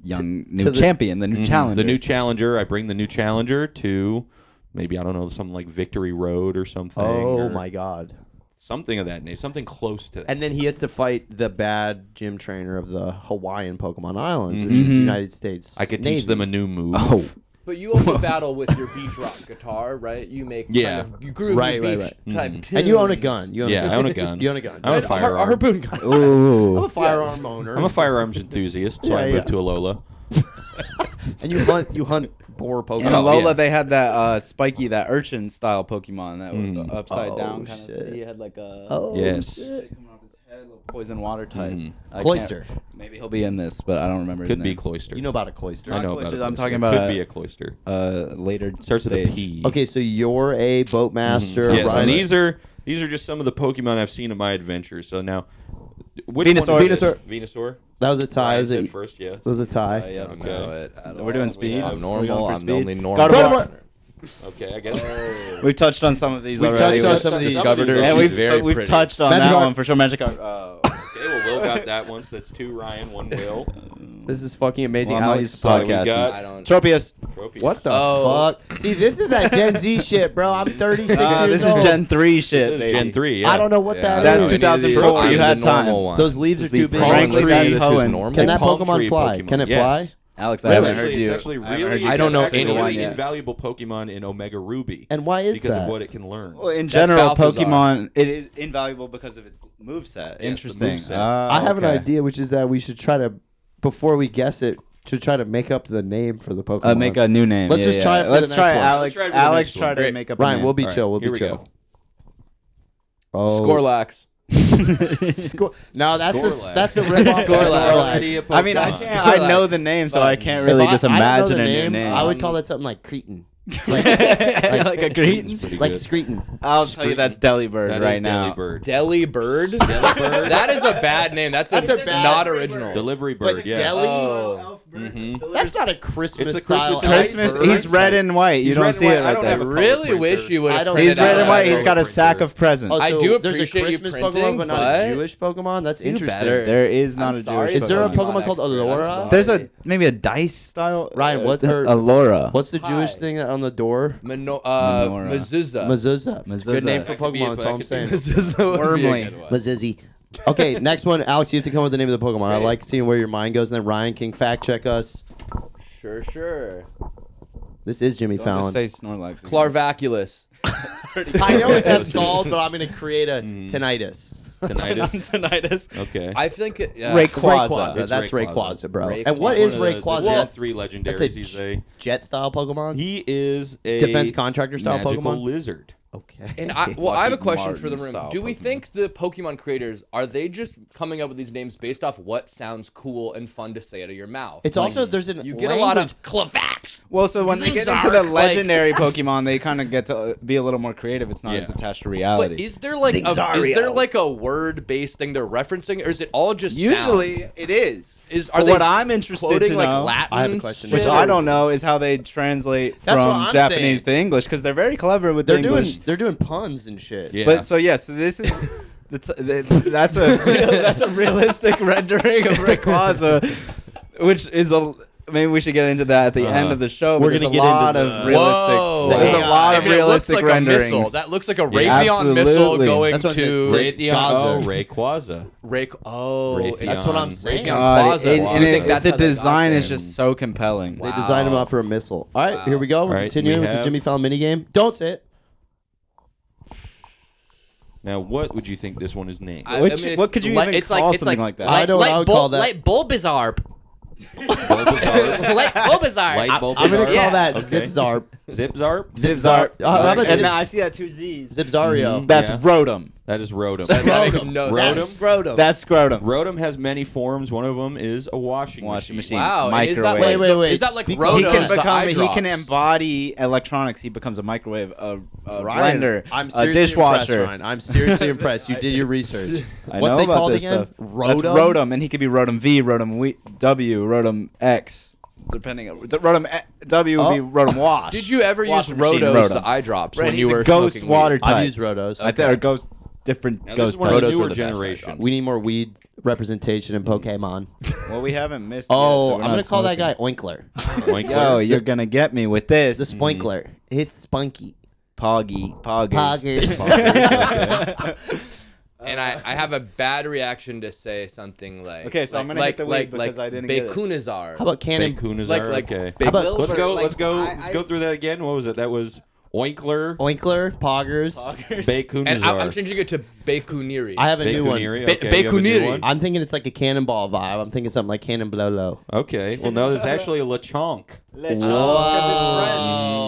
F: young new
C: to the-
F: champion, the new
E: Mhm.
F: challenger.
E: The new challenger. I bring the new challenger to maybe, I don't know, something like Victory Road or something.
C: Oh
E: or
C: my god.
E: something of that name, something close to that.
C: And then he has to fight the bad gym trainer of the Hawaiian Pokemon Islands, which is
F: Mhm.
C: the United States.
E: I could
C: Navy.
E: teach them a new move.
F: Oh.
D: But you also battle with your beach rock guitar, right? You make
E: Yeah.
D: kind of groovy
C: Right,
D: beach
C: right.
D: type
E: Mhm.
D: tunes.
C: And you own a gun. You own
E: Yeah,
C: a gun.
E: I own a gun.
C: You own a gun.
E: I own a
D: A
E: firearm.
D: harpoon gun.
F: Ooh.
C: I'm a firearm owner.
E: I'm a firearms enthusiast, so
C: Yeah,
E: I
C: yeah.
E: moved to Alola.
C: And you hunt boar
F: In
C: Pokemon.
E: Oh,
F: Alola,
E: yeah.
F: they had that Spiky, that urchin style Pokemon that was
E: Mm.
F: upside
C: Oh,
F: down kind
C: shit.
F: of. He had like a
C: Oh,
E: Yes.
C: shit.
F: coming off his head, little poison water type.
E: Mhm.
F: I can't-
C: Cloyster.
F: Maybe he'll be in this, but I don't remember.
E: Could
F: his
E: be
F: name.
E: Cloyster.
C: You know about a cloister.
E: I know
F: Cloyster,
E: about it.
F: I'm talking about
E: Could
F: a-
E: be a Cloister.
F: Later
E: Starts with a
F: stage.
E: P.
C: Okay, so you're a boat master.
E: Yes, and
C: Ryan-
E: these are just some of the Pokemon I've seen in my adventures. So now, which one
F: Venusaur.
E: is this? Venusaur.
C: That was a tie.
E: Ryan
C: That
E: said
C: was
E: first, yeah.
C: a tie.
F: Yeah.
D: Don't know it at
F: We're doing
D: all.
F: speed?
D: I'm
F: We're going
D: normal.
F: for
D: I'm
F: speed?
D: the only
F: God
D: normal.
F: of War.
D: listener.
E: Okay, I guess.
F: We've touched on some of these
C: We've
F: already.
C: touched on some of these.
D: Discovered her.
F: And
D: She's
F: we've
D: very
F: we've
D: pretty.
F: touched on
C: Magikarp.
F: that one for sure. Magikarp.
E: Okay, well, Will got that one, so that's 2 Ryan, 1 Will.
C: This is fucking amazing.
F: Well, I'm not
C: Alex,
F: used to
E: So we
F: podcasting.
E: got
D: I don't.
F: Tropius.
E: Tropius.
C: what the
D: Oh.
C: fuck? See, this is that Gen Z shit, bro. I'm 36 years
F: This
C: old.
F: is Gen 3 shit.
E: This is
F: baby.
E: Gen 3, yeah.
C: I don't know what that
F: That's
C: is.
F: 2004.
D: I'm
F: You
D: the
F: had time.
D: normal one.
C: Those leaves are
F: Just be
C: too big.
F: Frank
C: Like
F: Tree
C: that.
D: This is
F: Hoenn.
D: normal.
C: Can that
E: Palm
C: Pokemon
E: tree
C: fly?
E: Pokemon.
C: Can it
E: Yes.
F: Alex, I
C: Really?
F: haven't heard you.
E: It's actually
F: I haven't
E: really,
F: heard you
D: I don't know
E: it's actually
D: anyone
E: really
D: yet.
E: invaluable Pokemon in Omega Ruby.
C: And why is
E: because
C: that?
E: of what it can learn.
F: Well, in general,
D: Balthazar.
F: Pokemon it is invaluable because of its moveset.
E: the
F: Interesting.
E: moveset.
C: I have an
F: Okay.
C: idea, which is that we should try to, before we guess it, should try to make up the name for the Pokemon.
F: Make a new name.
C: Let's
F: Yeah,
C: just try
F: yeah.
C: it for
F: Let's
C: the
F: try
C: next one.
F: Alex.
E: Let's try it for the
F: Alex
E: next
F: try
E: one.
F: to
D: Great.
F: make up. a
C: Ryan,
F: name.
C: we'll be
E: All right,
C: chill. We'll
E: here
C: be
E: we
C: chill.
E: go.
C: Oh.
D: Scorlax.
C: No, that's
E: Scorlax.
C: that's a rip off.
E: Already a
F: I mean,
E: Pokemon.
F: I know the name, so I can't really just imagine a new name.
C: I would call that something like Cretan.
F: like a Cretan.
E: Pretty
C: Like
E: good.
C: Screeton.
F: I'll tell you that's Delibird
E: That
F: right
E: is
F: now.
E: Delibird.
D: Deli Bird. That is a bad name. That's a
C: bad-
D: not original.
E: Delivery bird,
C: But
E: yeah.
C: Deli?
D: Oh.
E: Mhm.
C: That's not a Christmas
E: It's a
C: style.
E: Christmas-
F: Christmas.
E: Bird.
F: He's red and white. You
E: He's
F: don't
E: red and
F: see
E: white.
F: it
E: I
F: right
E: don't
F: there.
E: have
D: I
E: a
D: really
E: color
D: wish
E: printer.
D: you would
C: I
D: have
C: don't-
D: printed
F: He's red
D: out
F: and white.
D: that
F: He's got a
E: color
F: sack
E: printer.
F: of presents.
C: Oh,
D: I
C: so
D: do
C: there's a
D: appreciate you
C: Christmas
D: printing,
C: Pokemon, but not a
D: but-
C: Jewish Pokemon. That's
D: Do
C: interesting.
D: better.
F: There is not
D: I'm
F: a
D: sorry
F: Jewish
C: Is there a
F: Pokemon.
C: Pokemon called
D: expert. I'm
C: Allura?
D: sorry.
F: There's maybe a dice style.
C: Ryan, what-
F: Allura.
C: What's the Jewish thing on the door?
D: Menorah.
F: Mezuzah.
D: Mezuzah.
C: Mezuzah. Good name for
E: That could be a-
C: Pokemon. That's all I'm
E: that could be
C: saying.
D: Mezuzah would be a
F: Wormly.
D: good one.
C: Mazizzy. Okay, next one. Alex, you have to come up with the name of the Pokemon. I
D: Great.
C: like seeing where your mind goes, and then Ryan can fact check us.
D: Sure.
C: This is Jimmy
F: Don't
C: Fallon.
F: just say Snorlax.
D: Clarvaculus.
C: I know what that's called, but I'm going to create a tinnitus.
E: Tinnitus.
F: Tinnitus.
E: Okay.
D: I think it,
F: Rayquaza.
E: It's
C: That's
E: Rayquaza.
C: Rayquaza, bro.
D: Rayquaza.
C: And what
E: He's
C: is
E: one of the
C: Rayquaza?
E: Gen
C: That's
E: 3
C: that's
E: legendaries,
C: a
E: he's a...
C: jet style Pokemon?
E: He is a...
C: Defense contractor style
E: magical
C: Pokemon?
E: lizard.
C: Okay.
D: And I have a
F: Lockheed
D: question for the
F: Martin
D: room.
F: style
D: Do we
F: Pokemon.
D: think the Pokemon creators are they just coming up with these names based off what sounds cool and fun to say out of your mouth?
C: It's also, there's an
D: you get a lot
C: language-
D: of Clefairs.
F: Well, so when they get into
D: Zigzag,
F: the
D: like-
F: legendary Pokemon, they kind of get to be a little more creative. It's not as
E: Yeah.
F: attached to
D: But
F: reality.
D: is there like a word based thing they're referencing, or is it all just
F: Usually
D: sound?
F: it is.
D: Are
F: But
D: they
F: what I'm interested
D: quoting
F: to
D: like
F: know,
D: Latin?
C: I have a question.
F: which
D: shit,
F: I
D: or-
F: don't know, is how they translate
C: That's what
F: from
C: I'm
F: Japanese
C: saying.
F: to English because they're very clever with
C: They're
F: English.
C: they're doing puns and shit.
E: Yeah.
F: But so yes, so this is that's a realistic rendering of Rayquaza, which is a. Maybe we should get into that at the end of the show.
C: We're
F: But
C: gonna
F: there's
C: get
F: a lot
C: into
F: of
C: the-
F: realistic.
D: Whoa.
F: There's a
C: Yeah.
F: lot of
D: And it looks
F: realistic
D: like
F: renderings.
D: a missile. That looks like a Raytheon missile
F: Absolutely.
D: going
C: That's what I
D: to
C: said.
E: Raytheon. Oh, Rayquaza.
C: That's what I'm saying.
D: Raytheon
F: God,
D: Plaza.
F: it-
D: You
F: and
D: think
F: it-
D: that's
F: the
D: how they got
F: design is
D: there?
F: just so compelling.
C: They designed them
D: Wow.
C: out for a missile. All right,
D: Wow.
C: here we go. We're
E: All right,
C: continuing
E: we
C: with the
E: have-
C: Jimmy Fallon minigame. Don't say it.
E: Now, what would you think this one is named?
F: What could you even
D: it's
F: call
D: it's
F: something like that?
C: I know what I would call that.
D: Like Bulbasaur.
E: Bulbasaur.
D: Like Bulbasaur.
E: Light
C: I'm
E: Bulbasaur.
C: gonna call
D: Yeah.
C: that
E: Okay.
C: Zipzarp.
E: Zipzarp.
C: Zipzarp. How about
F: and
C: Zip-
F: I see that 2 Z's.
C: Zipzario?
E: Mhm.
F: That's
E: Yeah.
F: Rotom.
E: That is Rotom.
D: That makes no
E: Rotom.
D: sense.
C: Scrotum.
F: That's Scrotum.
E: Rotom has many forms. One of them is a washing machine.
D: Wow. And is that like
F: Microwave.
C: Wait.
D: Is that like
C: Speak-
D: Rotos,
F: He can
D: the eye
F: become. He can
D: drops?
F: embody electronics. He becomes a microwave, a
C: Ryan,
F: blender,
C: I'm
F: a
C: seriously
F: dishwasher.
C: Impressed, Ryan. I'm seriously impressed. You did your research.
F: I
C: What's
F: know
C: they
F: about
C: called
F: this
C: again?
F: stuff.
C: Rotom?
F: That's Rotom, and he could be Rotom V, Rotom W, Rotom X, depending. Rotom W would be Rotom Wash.
D: Did you ever use
F: Washing machine
D: Rotos,
F: Rotom.
D: the eye drops,
F: Right,
D: when
F: he's
D: you
F: a
D: were
F: ghost
D: smoking
F: water
D: weed?
F: type.
C: I've used Rotos.
F: I think or ghost different
E: Now, this
F: ghost
E: is one of the
D: Rotos are
E: newer
D: the best eye
E: generations.
D: drops.
C: We need more weed representation in Pokemon.
F: Well, we haven't missed.
C: Oh,
F: yet, so we're
C: I'm
F: not
C: gonna call that guy
F: smoking.
C: Oinkler.
E: Oinkler.
F: Yo, you're gonna get me with this.
C: The Spoinkler. It's spunky.
F: Poggers.
C: Poggers.
D: And I have a bad reaction to say something like.
F: Okay, so I'm gonna hit the weed because I didn't get it.
D: Bakunazar.
C: How about Cannon?
E: Bakunazar.
D: Like
E: Okay.
D: Big
C: How about-
D: Wilbur,
E: Let's go.
D: like-
E: Let's go through that again. What was it? That was Oinkler.
C: Oinkler, Poggers.
E: Bakunazar.
D: And I'm changing it to Bakuniri.
C: I have a new one.
E: Bakuniri.
D: Ba-
E: Okay, you have a new
D: Bakuniri.
E: one?
C: I'm thinking it's like a cannonball vibe. I'm thinking something like Cannon Blolo.
E: Okay. Well, no, it's actually a Lechonk.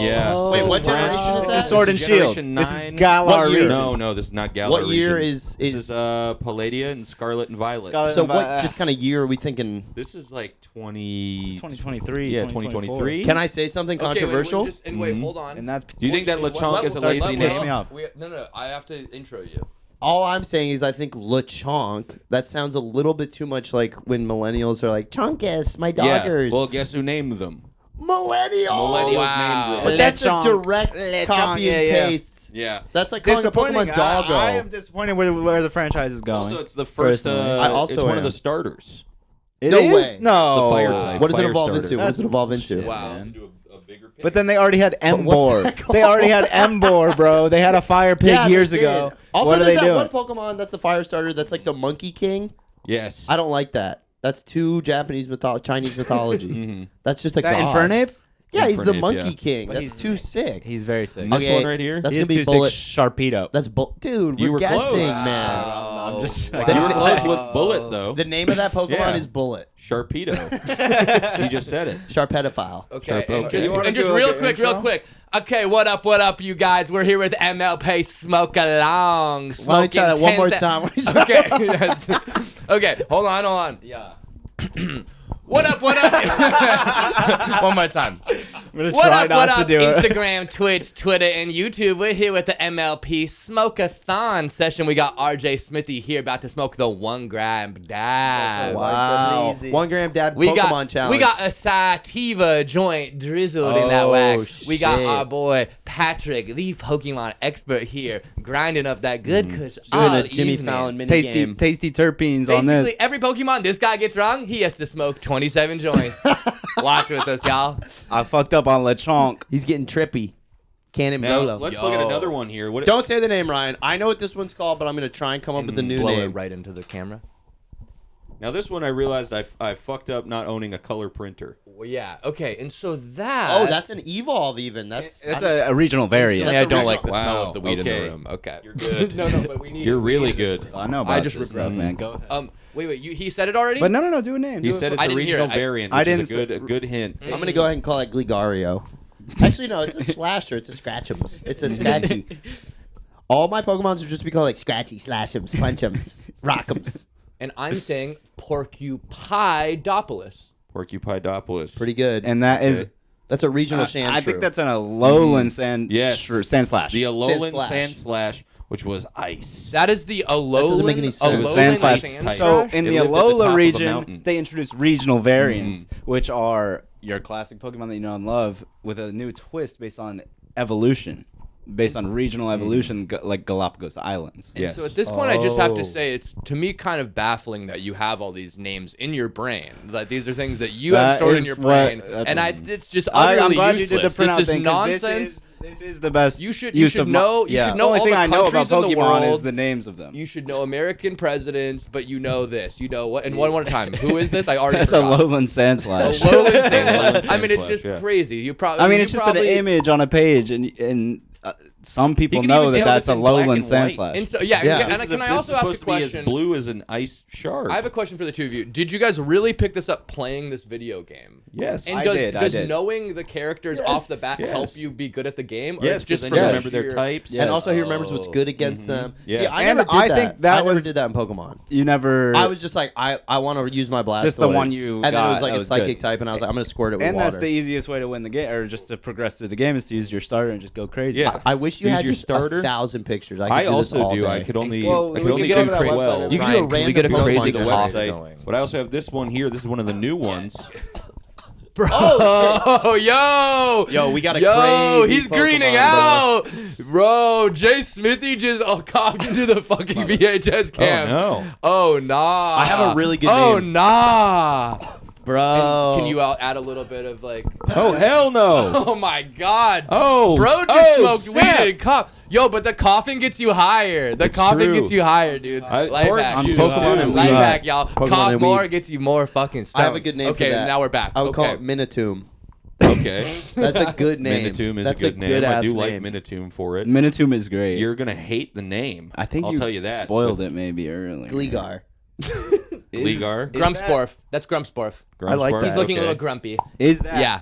E: Yeah.
D: Oh.
C: Wait, what
E: French.
C: generation is
F: This
C: that?
F: is Sword and
E: This is
F: Shield.
E: Generation
F: This is
E: 9.
F: Galar
C: What year?
F: region.
E: No, this is not Galar
C: What year
E: region.
C: is
E: This is Palladia and Scarlet and Violet.
F: Scarlet
C: so
F: and
C: what just kind of year are we thinking?
E: This is like 20.
F: 2023.
E: Yeah,
F: 2024.
E: 2023.
C: Can I say something
D: Okay, wait,
C: controversial?
D: wait, hold on.
F: And that's.
E: Do you think that Lechonk is a
F: Sorry,
E: lazy
F: that pissed
E: name?
F: me off.
D: No, I have to intro you.
C: All I'm saying is I think Lechonk, that sounds a little bit too much like when millennials are like, Chunkus, my
E: Yeah.
C: doggers.
E: Well, guess who named them?
C: Millennials.
E: Millennials
D: wow.
E: named
C: But
E: them.
C: that's a
F: Lechonk.
C: direct
F: Lechonk,
C: copy and
F: yeah.
C: paste.
E: Yeah.
C: That's like calling a Pokemon Doggo.
F: I am disappointed with where the franchise is going.
E: Also, it's the first.
F: Personally.
C: I also
E: it's one of
C: am.
E: the starters.
F: It
C: No
F: is?
C: way.
F: No.
E: The fire type.
C: What does it
E: Fire
C: evolve
E: starter.
C: into? What does it evolve into?
F: bullshit,
D: Wow.
F: man.
E: Do a bigger pig.
F: But then they already had
C: what's
F: Embor.
C: that called?
F: They already had Embor, bro. They had a fire pig
C: Yeah, they
F: years
C: did.
F: ago.
C: Also,
F: what are
C: there's
F: they
C: that
F: doing?
C: one Pokemon that's the fire starter that's like the Monkey King.
E: Yes.
C: I don't like that. That's too Japanese Chinese mythology.
E: Mhm.
C: That's just a
F: That
C: god.
F: Infernape?
C: Yeah, he's the
E: Infernape,
C: Monkey
E: yeah.
C: King.
F: But
C: That's
F: he's
C: too sick.
F: He's very sick.
E: And this
C: Okay,
E: one right here.
C: That's
F: He's
C: gonna be
F: too
C: Bullet.
F: sick. Sharpedo.
C: That's dude.
E: You
C: We're
E: were
C: guessing,
E: close.
C: man.
F: I'm just.
D: Wow.
E: You were close with
D: Wow.
E: Bullet though.
C: The name of that Pokemon
E: Yeah.
C: is Bullet.
E: Sharpedo. You just said it.
C: Sharpedophile.
D: Okay,
C: Sharp-
D: and just,
F: You wanna
D: and just
F: do, like,
D: real
F: an
D: quick,
F: intro?
D: real quick. Okay, what up, you guys? We're here with MLP Smoke Along.
C: Why don't you try that one more
D: 10,000
C: time?
D: Okay, yes. Okay, hold on.
F: Yeah.
D: What up? One more time.
F: I'm gonna
D: What
F: try
D: up,
F: not to do it.
D: Instagram, Twitch, Twitter, and YouTube. We're here with the MLP Smoke-a-thon session. We got RJ Smithy here about to smoke the 1 gram dab.
C: Wow. 1 gram dab
D: We
C: Pokemon
D: got
C: challenge.
D: we got a sativa joint drizzled in that
C: Oh,
D: wax. We got
C: shit.
D: our boy Patrick, the Pokemon expert here, grinding up that good kush
C: doing
D: all
C: a Jimmy
D: evening.
C: Fallon mini
F: tasty,
C: game.
F: tasty terpenes on
D: Basically,
F: this.
D: every Pokemon this guy gets wrong, he has to smoke 27 joints. Watch with us, y'all.
F: I fucked up on Lechonk.
C: He's getting trippy. Cannon
E: Now
C: Blolo.
E: let's look at
D: Yo.
E: another one here. What?
C: Don't say the name, Ryan. I know what this one's called, but I'm gonna try and come up with a new
D: Blow
C: name.
D: it right into the camera.
E: Now this one I realized I fucked up not owning a color printer.
D: Well, yeah. Okay, and so that.
C: Oh, that's an evolve. Even that's.
F: It's
C: I'm-
F: a regional variant.
D: Instantly, I don't
C: original.
D: like the smell
E: Wow,
D: of the weed
E: okay.
D: in the room. Okay.
E: You're good.
D: no, but we need.
E: You're
D: we
E: really
D: need it.
E: good.
F: I know about
D: I just
F: this
D: ripped it
F: stuff,
D: up.
F: man. Go ahead.
D: Wait. He said it already.
F: But no, do a name.
E: He
F: do
E: said
F: it.
E: it's
D: I
E: a
D: didn't hear
E: regional
D: it.
E: variant,
F: I
E: which is
F: didn't
E: a good hint.
C: I'm gonna go ahead and call it Gligario. Actually, no, it's a slasher. It's a scratch'ems. It's a scratchy. All my Pokemons would just be called like scratchy, slash'ems, punch'ems, rock'ems.
D: And I'm saying Porcupidopolis.
E: Porcupidopolis.
C: Pretty good.
F: And that is.
C: That's a regional Sandshrew.
F: I think that's an Alolan sand.
E: Yes.
F: Sand slash.
E: The Alolan
C: Sand
E: Sand
C: Slash.
E: Slash, which was ice.
D: That is the Alolan.
C: doesn't make any sense.
F: It was
D: Alolan
F: sand slash.
D: Sand
F: So
D: Slash?
F: in
E: It
F: the
E: lived at the top of
F: Alola
E: a
F: region,
E: mountain.
F: they introduced regional variants, which are your classic Pokemon that you know and love, with a new twist based on evolution, based on regional evolution, like Galapagos Islands.
D: And
E: Yes.
D: so at this point, I just have to
C: Oh.
D: say it's to me kind of baffling that you have all these names in your brain. That these are things that you have
F: That
D: stored in
F: is
D: your
F: what-
D: brain,
F: that's-
D: and it's just utterly
F: I'm glad
D: useless.
F: you did the printout
D: this is
F: thing, 'cause
D: nonsense.
F: This is the best.
D: You should
F: use of
D: know.
F: my-
D: You should
F: The
D: know
F: only
D: all
F: thing
D: the
F: I know about
D: countries in the
F: Pokemon
D: world.
F: is the names of them.
D: You should know American presidents, but you know this. You know what? And one more time, who is this? I already
F: That's
D: forgot.
F: Alolan Sand Slash.
D: Alolan Sand
E: Alolan
D: Slash. I mean, it's
E: Sand
D: just
E: Slash, yeah.
D: crazy. You probably.
F: I mean,
D: you
F: it's just
D: probably,
F: an image on a page, and some people
E: can
F: know
E: even
F: that
E: tell
F: that's
E: this
F: a
E: in black
F: lowland
E: and
F: sand
E: white.
F: slash.
D: And so, yeah,
C: Yeah.
D: and can I also ask a question?
E: As blue as an ice shard.
D: I have a question for the two of you. Did you guys really pick this up playing this video game?
E: Yes.
D: And
F: I
D: does
F: did.
D: knowing the characters off the bat
E: Yes.
D: help you be good at the game? Or
E: Yes,
D: it's just
E: because then
D: for
E: you
D: the
E: remember their
D: sheer-
E: types.
F: Yes.
C: And also he remembers what's good against them.
E: Yes.
C: See, I
F: And
C: never did
F: I
C: that.
F: think that
C: I never
F: was-
C: did that in Pokemon.
F: You never.
C: I was just like, I want to use my Blastoise.
F: Just the one you
C: And then it
F: got,
C: was like
F: that
C: a
F: was
C: psychic
F: good.
C: type, and I was like, I'm going to squirt it with
F: and
C: water.
F: that's the easiest way to win the game, or just to progress through the game, is to use your starter and just go crazy.
E: Yeah.
C: I wish you
E: Use
C: had
E: your
C: just
E: starter.
C: 1,000 pictures. I could
E: I
C: do this
E: also
C: all
E: do.
C: Day.
E: I could only.
F: Well,
E: I
F: we
E: could only
F: can get
E: do
F: on that
E: 12.
F: website.
C: You can
D: Ryan,
C: do a
D: can we
C: random
D: get a
C: Pokemon
D: crazy
E: the
C: game.
D: cough
E: website.
D: going?
E: But I also have this one here. This is one of the new ones.
D: Oh, yo,
C: we got a
D: yo,
C: crazy
D: he's greening
C: Pokemon,
D: out, bro. Jay Smithy just coughed into the fucking VHS cam.
E: Oh, no.
D: Oh nah.
C: I have a really good
D: Oh
C: name.
D: nah.
C: Bro.
D: Can you add a little bit of like?
E: Oh, hell no.
D: Oh my god.
E: Oh,
D: Bro just
E: oh,
D: smoked
E: snap.
D: weed and cough. Yo, but the coughing gets you higher. The
E: It's
D: coughing
E: true.
D: gets you higher, dude. Life
E: orange
D: hack.
E: juice,
C: Pokemon
E: too.
D: Life
C: weed.
D: hack, y'all.
C: Pokemon
D: Cough
C: and
D: more
C: weed.
D: gets you more fucking
C: I
D: stoned.
C: have a good name
D: Okay,
C: for that.
D: now we're back.
C: I would call
D: Okay.
C: it Minotaur.
E: Okay.
C: That's a good name.
E: Minotaur is
C: That's
E: a good name. I
C: good-ass
E: do like
C: name.
E: Minotaur for it.
F: Minotaur is great.
E: You're going to hate the name.
F: I think
E: I'll tell you that.
F: spoiled it maybe earlier.
C: Gligar.
E: Ligar.
D: Grumpsporf. That's Grumpsporf.
C: I like
E: Grumpspark?
C: that.
D: He's looking a
E: Okay.
D: little grumpy.
F: Is that?
D: Yeah.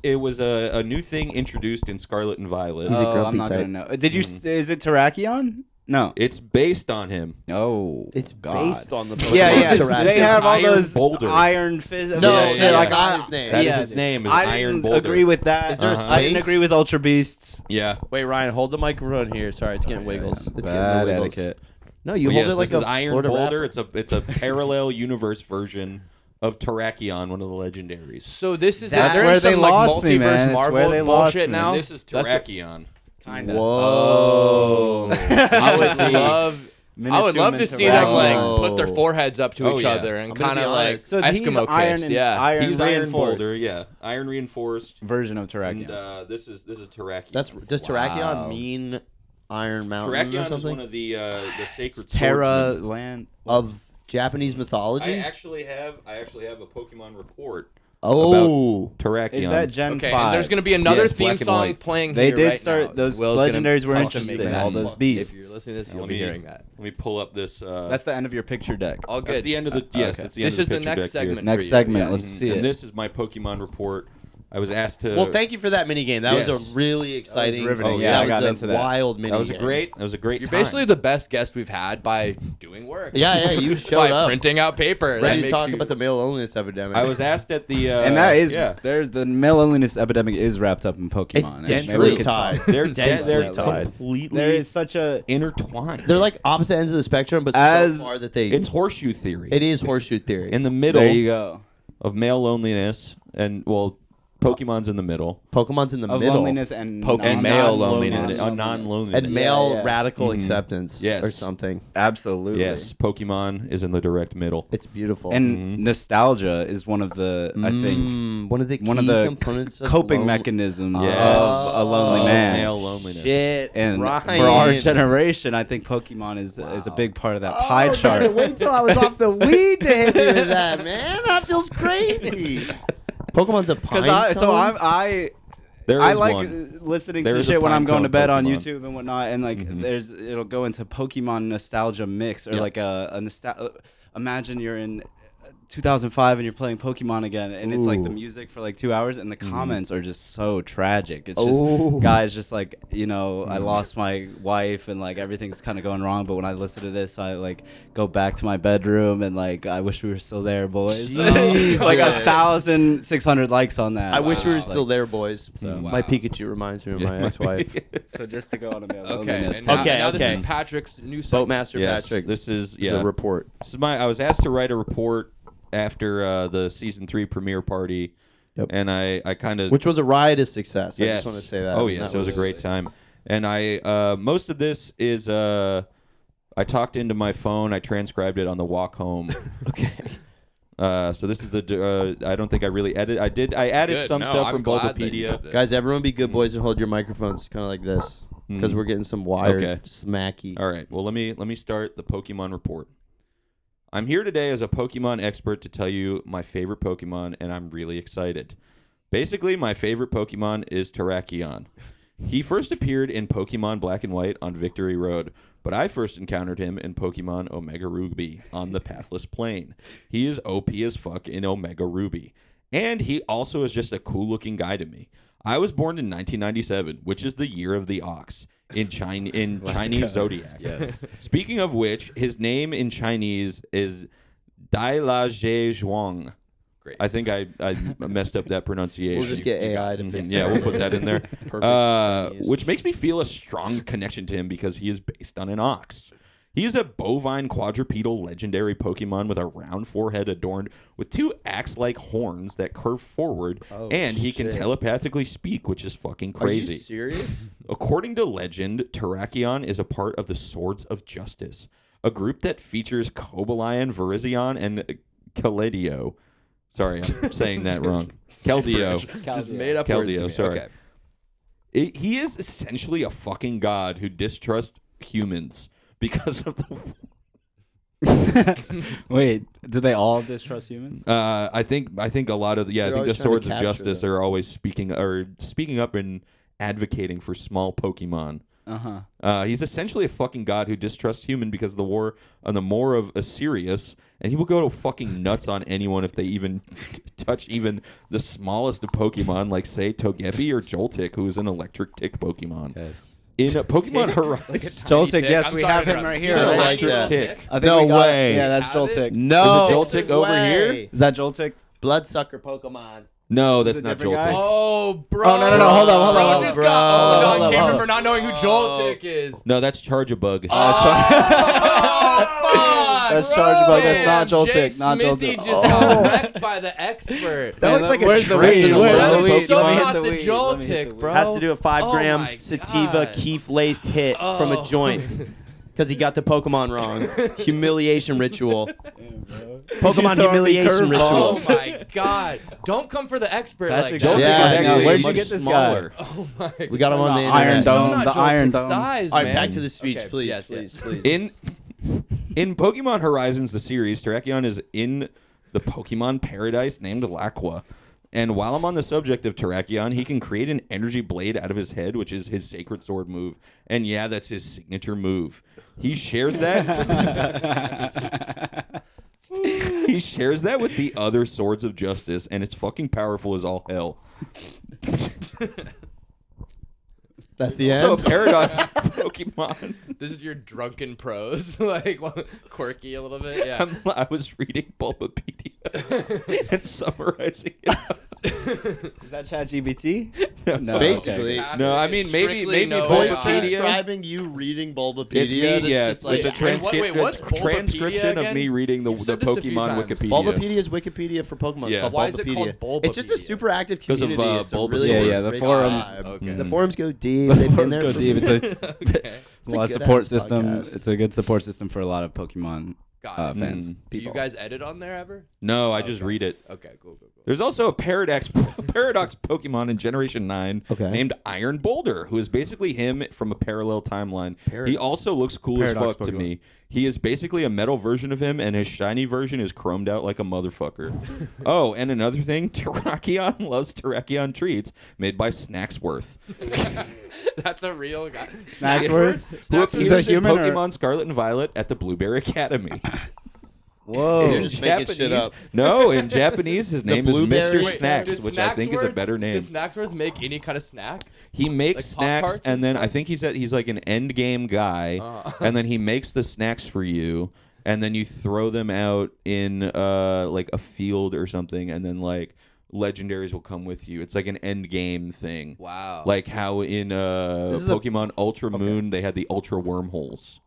E: It was a new thing introduced in Scarlet and Violet.
C: He's a
F: Oh,
C: grumpy
F: I'm not
C: type.
F: gonna know. Did you? Is it Terrakion? No.
E: It's based on him.
F: Oh.
C: It's
F: God.
C: based on the
F: Yeah,
C: Pokemon
F: yeah.
C: Terrakion.
F: They have all
E: Iron
F: those
E: Boulder.
F: iron fizz.
C: No,
E: Yeah,
F: shit,
E: yeah,
F: like
E: yeah.
F: I,
C: His name.
E: That is
F: yeah,
E: his name, is
F: I
E: Iron
F: didn't
E: Boulder.
F: agree with that.
C: Is there a
F: I didn't
C: space?
F: agree with Ultra Beasts.
E: Yeah.
C: Wait, Ryan, hold the microphone here. Sorry, it's getting wiggles. It's
F: Bad
C: getting wiggles.
F: etiquette.
C: No, you
E: Well,
C: hold
E: yes,
C: it like
E: this is
C: a
E: Iron
C: Florida
E: Boulder.
C: rapper.
E: It's a parallel universe version of Terrakion, one of the legendaries.
D: So this is
F: That's
D: they're
F: where
D: in some
F: they
D: like
F: lost me,
D: multiverse
F: man. It's
D: Marvel
F: where they lost
D: bullshit
F: me.
D: now.
E: And this is
D: That's what-
E: Terrakion.
F: Kinda.
C: Whoa.
D: I would love. I would love to see them like
C: Terrakion.
D: put their foreheads up to
E: Oh,
D: each
E: yeah.
D: other and
C: I'm gonna
D: kind
C: be
D: of like
C: honest.
F: So he's
D: Eskimo
F: iron
D: kiss.
F: and
D: Yeah.
F: iron
E: He's Iron
F: reinforced
E: Boulder, yeah. Iron reinforced.
F: version of Terrakion.
E: And this is Terrakion.
C: Does Terrakion
D: Wow.
C: mean Iron Mountain or
E: Terrakion is
C: something?
E: one of the sacred
F: Terra
E: swordsmen.
F: land.
C: Of Japanese mythology?
E: I actually have a Pokemon report
C: Oh.
E: Terrakion.
F: Is that Gen
D: Okay,
F: 5?
D: and there's gonna be another
E: Yes,
D: theme
E: black and
D: song
E: white.
D: playing
F: They
D: here
F: did
D: right
F: start
D: now.
F: those
D: Will's gonna
F: legendaries were
D: custom
F: interesting.
D: make that.
F: All those
D: If
F: beasts.
D: you're listening to this, you'll
E: Let
D: be
E: me-
D: hearing that.
E: Let me pull up this.
F: That's the end of your picture deck.
D: All good.
E: That's the end of the. Yes,
F: Okay.
E: that's the
D: This
E: end
D: is
E: of the
D: the
E: picture
D: next
E: deck here.
D: segment.
F: Next
D: for you.
F: segment.
D: Yeah.
F: Let's see
E: And
F: it.
E: this is my Pokemon report. I was asked to.
C: Well, thank you for that mini game. That was
E: Yes.
C: a really exciting.
F: riveting.
C: Oh,
F: Yeah, I
C: that
F: got
C: was
F: into
C: a
F: that.
C: wild mini
E: That was a
C: game.
E: great. That was a great.
D: You're
E: time.
D: basically the best guest we've had by doing work.
C: Yeah, you showed
D: by
C: up.
D: printing out paper. That
C: Ready to
D: makes
C: talk
D: you-
C: about the male loneliness epidemic.
E: I was asked at the.
F: And that is
E: Yeah.
F: there's the male loneliness epidemic is wrapped up in
C: It's
F: Pokemon. And maybe we
C: densely
F: could
C: tied.
F: talk.
E: They're
C: Densely
E: they're
C: tied.
E: completely
F: There is such a
E: intertwined.
C: They're like opposite ends of the spectrum, but
F: As-
C: so far that they.
E: It's horseshoe theory.
C: It is horseshoe theory.
E: in the middle
F: there you go
E: of male loneliness, and well, Pokemon's in the middle.
C: Pokemon's in the
F: of
C: middle.
F: loneliness and
D: And male loneliness.
E: Non-loneliness.
C: And male
F: Yeah.
C: radical
E: Mhm.
C: acceptance
E: Yes.
C: or something.
F: Absolutely.
E: Yes, Pokemon is in the direct middle.
C: It's beautiful.
F: And nostalgia is one of the I think
C: one of the key
F: one of the
C: components of
F: coping
C: lone-
F: mechanisms
E: Yes.
F: of a lonely
E: Of
F: man.
E: male loneliness.
C: Shit,
F: And
C: Ryan.
F: for our generation, I think Pokemon is a big part of that pie chart.
C: Wait till I was off the weed to hit me with that, man. That feels crazy. Pokemon's a pine
F: Because
C: cone?
E: There
F: I
E: is
F: like
E: one.
F: listening
E: There
F: to
E: is a
F: shit when I'm going to
E: pinecone
F: bed on
E: Pokemon.
F: YouTube and whatnot, and like it'll go into Pokemon nostalgia mix or
C: Yeah.
F: like a imagine you're in 2005 and you're playing Pokemon again, and it's like the
C: Ooh.
F: music for like 2 hours, and the comments are just so tragic. It's just
C: Ooh.
F: guys just like, you know, I lost my wife and like everything's kind of going wrong, but when I listen to this, I like go back to my bedroom and like I wish we were still there, boys.
C: Jesus.
F: Like 1,600 likes on that.
C: I wish we were
F: Like,
C: still there, boys.
F: So-
C: My Pikachu reminds me of my ex-wife.
F: So just to go on a male
D: Okay,
F: loneliness
D: and now,
C: Okay,
D: now this
C: okay.
D: is Patrick's new segment.
C: Boatmaster
E: Yes,
C: Patrick.
E: this is
C: is a report.
E: This is I was asked to write a report after the season 3 premiere party,
C: Yep.
E: and I kind of
C: Which was a riotous success. I
E: yes.
C: just want to say that.
E: Oh yes,
C: That
E: it was a great time, and I most of this is I talked into my phone. I transcribed it on the walk home.
C: Okay.
E: So this is the I don't think I really I added
D: Good.
E: some
D: No,
E: stuff
D: I'm
E: from
D: glad that you
E: Bulbapedia.
D: did this.
C: Guys, everyone be good boys and hold your microphones kind of like this. Because we're getting some wired
E: Okay.
C: smacky.
E: All right. Well, let me start the Pokemon report. I'm here today as a Pokemon expert to tell you my favorite Pokemon, and I'm really excited. Basically, my favorite Pokemon is Terrakion. He first appeared in Pokemon Black and White on Victory Road, but I first encountered him in Pokemon Omega Ruby on the Pathless Plain. He is OP as fuck in Omega Ruby. And he also is just a cool-looking guy to me. I was born in 1997, which is the year of the ox in Chinese zodiac.
F: Yes.
E: Speaking of which, his name in Chinese is Dai La Jie Zhuang.
D: Great.
E: I think I messed up that pronunciation.
C: We'll just get AI to
E: Mhm.
C: fix it.
E: Yeah, we'll put that in there.
C: Perfect Chinese.
E: Which makes me feel a strong connection to him because he is based on an ox. He is a bovine quadrupedal legendary Pokemon with a round forehead adorned with 2 axe-like horns that curve forward,
C: Oh,
E: and he can
C: shit.
E: telepathically speak, which is fucking
C: Are you
E: crazy.
C: serious?
E: According to legend, Terrakion is a part of the Swords of Justice, a group that features Cobalion, Virizion, and Keldeo. Sorry, I'm saying that wrong. Keldeo.
D: Just made up words to
E: Keldeo,
D: me.
E: sorry.
D: Okay.
E: He is essentially a fucking god who distrusts humans because of the.
F: Wait, do they all distrust humans?
E: I think a lot of I
C: They're
E: think the
C: always trying to
E: Swords of
C: capture
E: Justice
C: them.
E: are always speaking up and advocating for small Pokemon. He's essentially a fucking god who distrusts human because of the war on the Moor of Asirius, and he will go fucking nuts on anyone if they even touch even the smallest of Pokemon, like say Togepi or Joltik, who is an electric tick Pokemon.
F: Yes.
E: In Pokemon Horizon,
F: Joltik, yes,
D: I'm
F: we
D: sorry
F: have
D: to
F: him
D: interrupt.
F: right
D: He's
F: here.
D: an
C: I like
D: electric
C: that.
D: tick.
F: I think
C: No
F: we got,
C: way.
F: Yeah, that's
D: Have it?
F: Joltik.
C: No.
E: Is it Joltik over here?
F: Is that Joltik?
C: Bloodsucker Pokemon.
E: No, that's
F: Is it
E: not
F: different
E: Joltik.
F: guy?
D: Oh, bro.
F: Oh, no, hold on, hold
D: Bro
F: on,
D: just
C: bro.
D: got
C: Hold
D: on
C: on,
D: camera
C: hold
D: for not knowing who Joltik is.
E: No, that's Charge-a-Bug.
F: That's Charge-a-Bug, that's not Joltik,
D: Jay
F: not
D: Smithy
F: Joltik.
D: just got wrecked by the expert.
C: That looks like a
F: where's the
C: trench
F: weed?
C: in a
F: Where's
C: row.
F: the weed?
D: So
F: Let me hit
D: not
F: the
D: the
F: weed. Let me hit the
D: Joltik,
F: weed.
D: bro.
A: Has to do a 5
D: Oh
A: gram
D: my
A: sativa
D: God.
A: keef laced hit from a joint because he got the Pokemon wrong. Humiliation ritual. Pokemon humiliation ritual.
D: Oh my God! Don't come for the expert
F: That's
D: like
F: actually-
D: that.
C: Yeah,
E: is
C: I
E: actually
C: know.
F: Where'd you
E: much
F: get this
E: smaller.
D: Oh my
C: We got him on the
F: Iron
C: internet.
F: Dome.
D: So not
F: the Iron
D: Joltik
F: Dome.
D: size,
C: All right,
D: man.
C: back to the speech,
D: Okay,
C: please,
D: yes,
C: please,
D: yes.
C: please.
E: In Pokemon Horizons, the series, Terrakion is in the Pokemon paradise named Laqua. And while I'm on the subject of Terrakion, he can create an energy blade out of his head, which is his Sacred Sword move. And yeah, that's his signature move. He shares that. He shares that with the other Swords of Justice, and it's fucking powerful as all hell.
A: That's the
E: So a
A: end.
E: paradox Pokemon.
D: This is your drunken prose, like quirky a little bit. Yeah.
E: I was reading Bulbapedia and summarizing it.
F: Is that ChatGPT? No.
A: Basically.
F: okay.
E: No, I mean, maybe
D: no
C: Voice
E: Bulbapedia.
C: transcribing you reading Bulbapedia.
E: It's me,
C: that's
E: yeah.
C: just
E: It's a
C: like,
D: what's Bulbapedia
E: transcription of
D: again?
E: me reading the
D: You've said this a few
E: Pokemon
D: times.
E: Wikipedia.
C: Bulbapedia is Wikipedia for Pokemon.
E: Yeah.
C: It's called
D: Why is it
C: Bulbapedia.
D: called
C: It's just a
D: Bulbapedia?
C: super active
E: 'Cause of,
C: community. It's a
E: Bulbasaur.
C: really
F: Yeah, the
C: great
F: forums.
C: vibe.
D: Okay.
C: The forums go deep.
F: The
C: They've been
F: forums
C: there
F: go
C: for-
F: deep. It's a,
D: Okay.
F: a lot of
C: good
F: support
C: ass
F: system.
C: podcast.
F: It's a good support system for a lot of Pokemon
D: Got it.
F: fans.
E: Mm.
D: Do you guys edit on there ever?
E: No, I just
D: Okay.
E: read it.
D: Okay, cool.
E: There's also a paradox Pokemon in Generation 9
C: Okay.
E: named Iron Boulder, who is basically him from a parallel timeline. He also looks cool
F: Paradox
E: as fuck to
F: Pokemon.
E: me. He is basically a metal version of him, and his shiny version is chromed out like a motherfucker. Oh, and another thing, Terrakion loves Terrakion treats made by Snacksworth,
D: That's a real guy.
F: Snacksworth?
E: who
D: Snacksworth?
E: appears
F: Is that
E: in
F: human or-
E: Pokemon Scarlet and Violet at the Blueberry Academy.
F: Whoa.
C: You're just making shit up.
E: No, in Japanese, his name is
C: Blueberry-
E: Mr.
C: Wait,
E: Snacks,
D: Does
E: which I think is a
D: Snacksworth-
E: better name.
D: Does Snacksworth make any kind of snack?
E: He makes
D: Like
E: snacks,
D: Pop-Tarts
E: and
D: and
E: then I
D: stuff?
E: think he's like an end game guy, and then he makes the snacks for you, and then you throw them out in like a field or something, and then like legendaries will come with you. It's like an end game thing.
D: Wow.
E: Like how in
C: This is a-
E: Pokemon Ultra Moon they had the Ultra Wormholes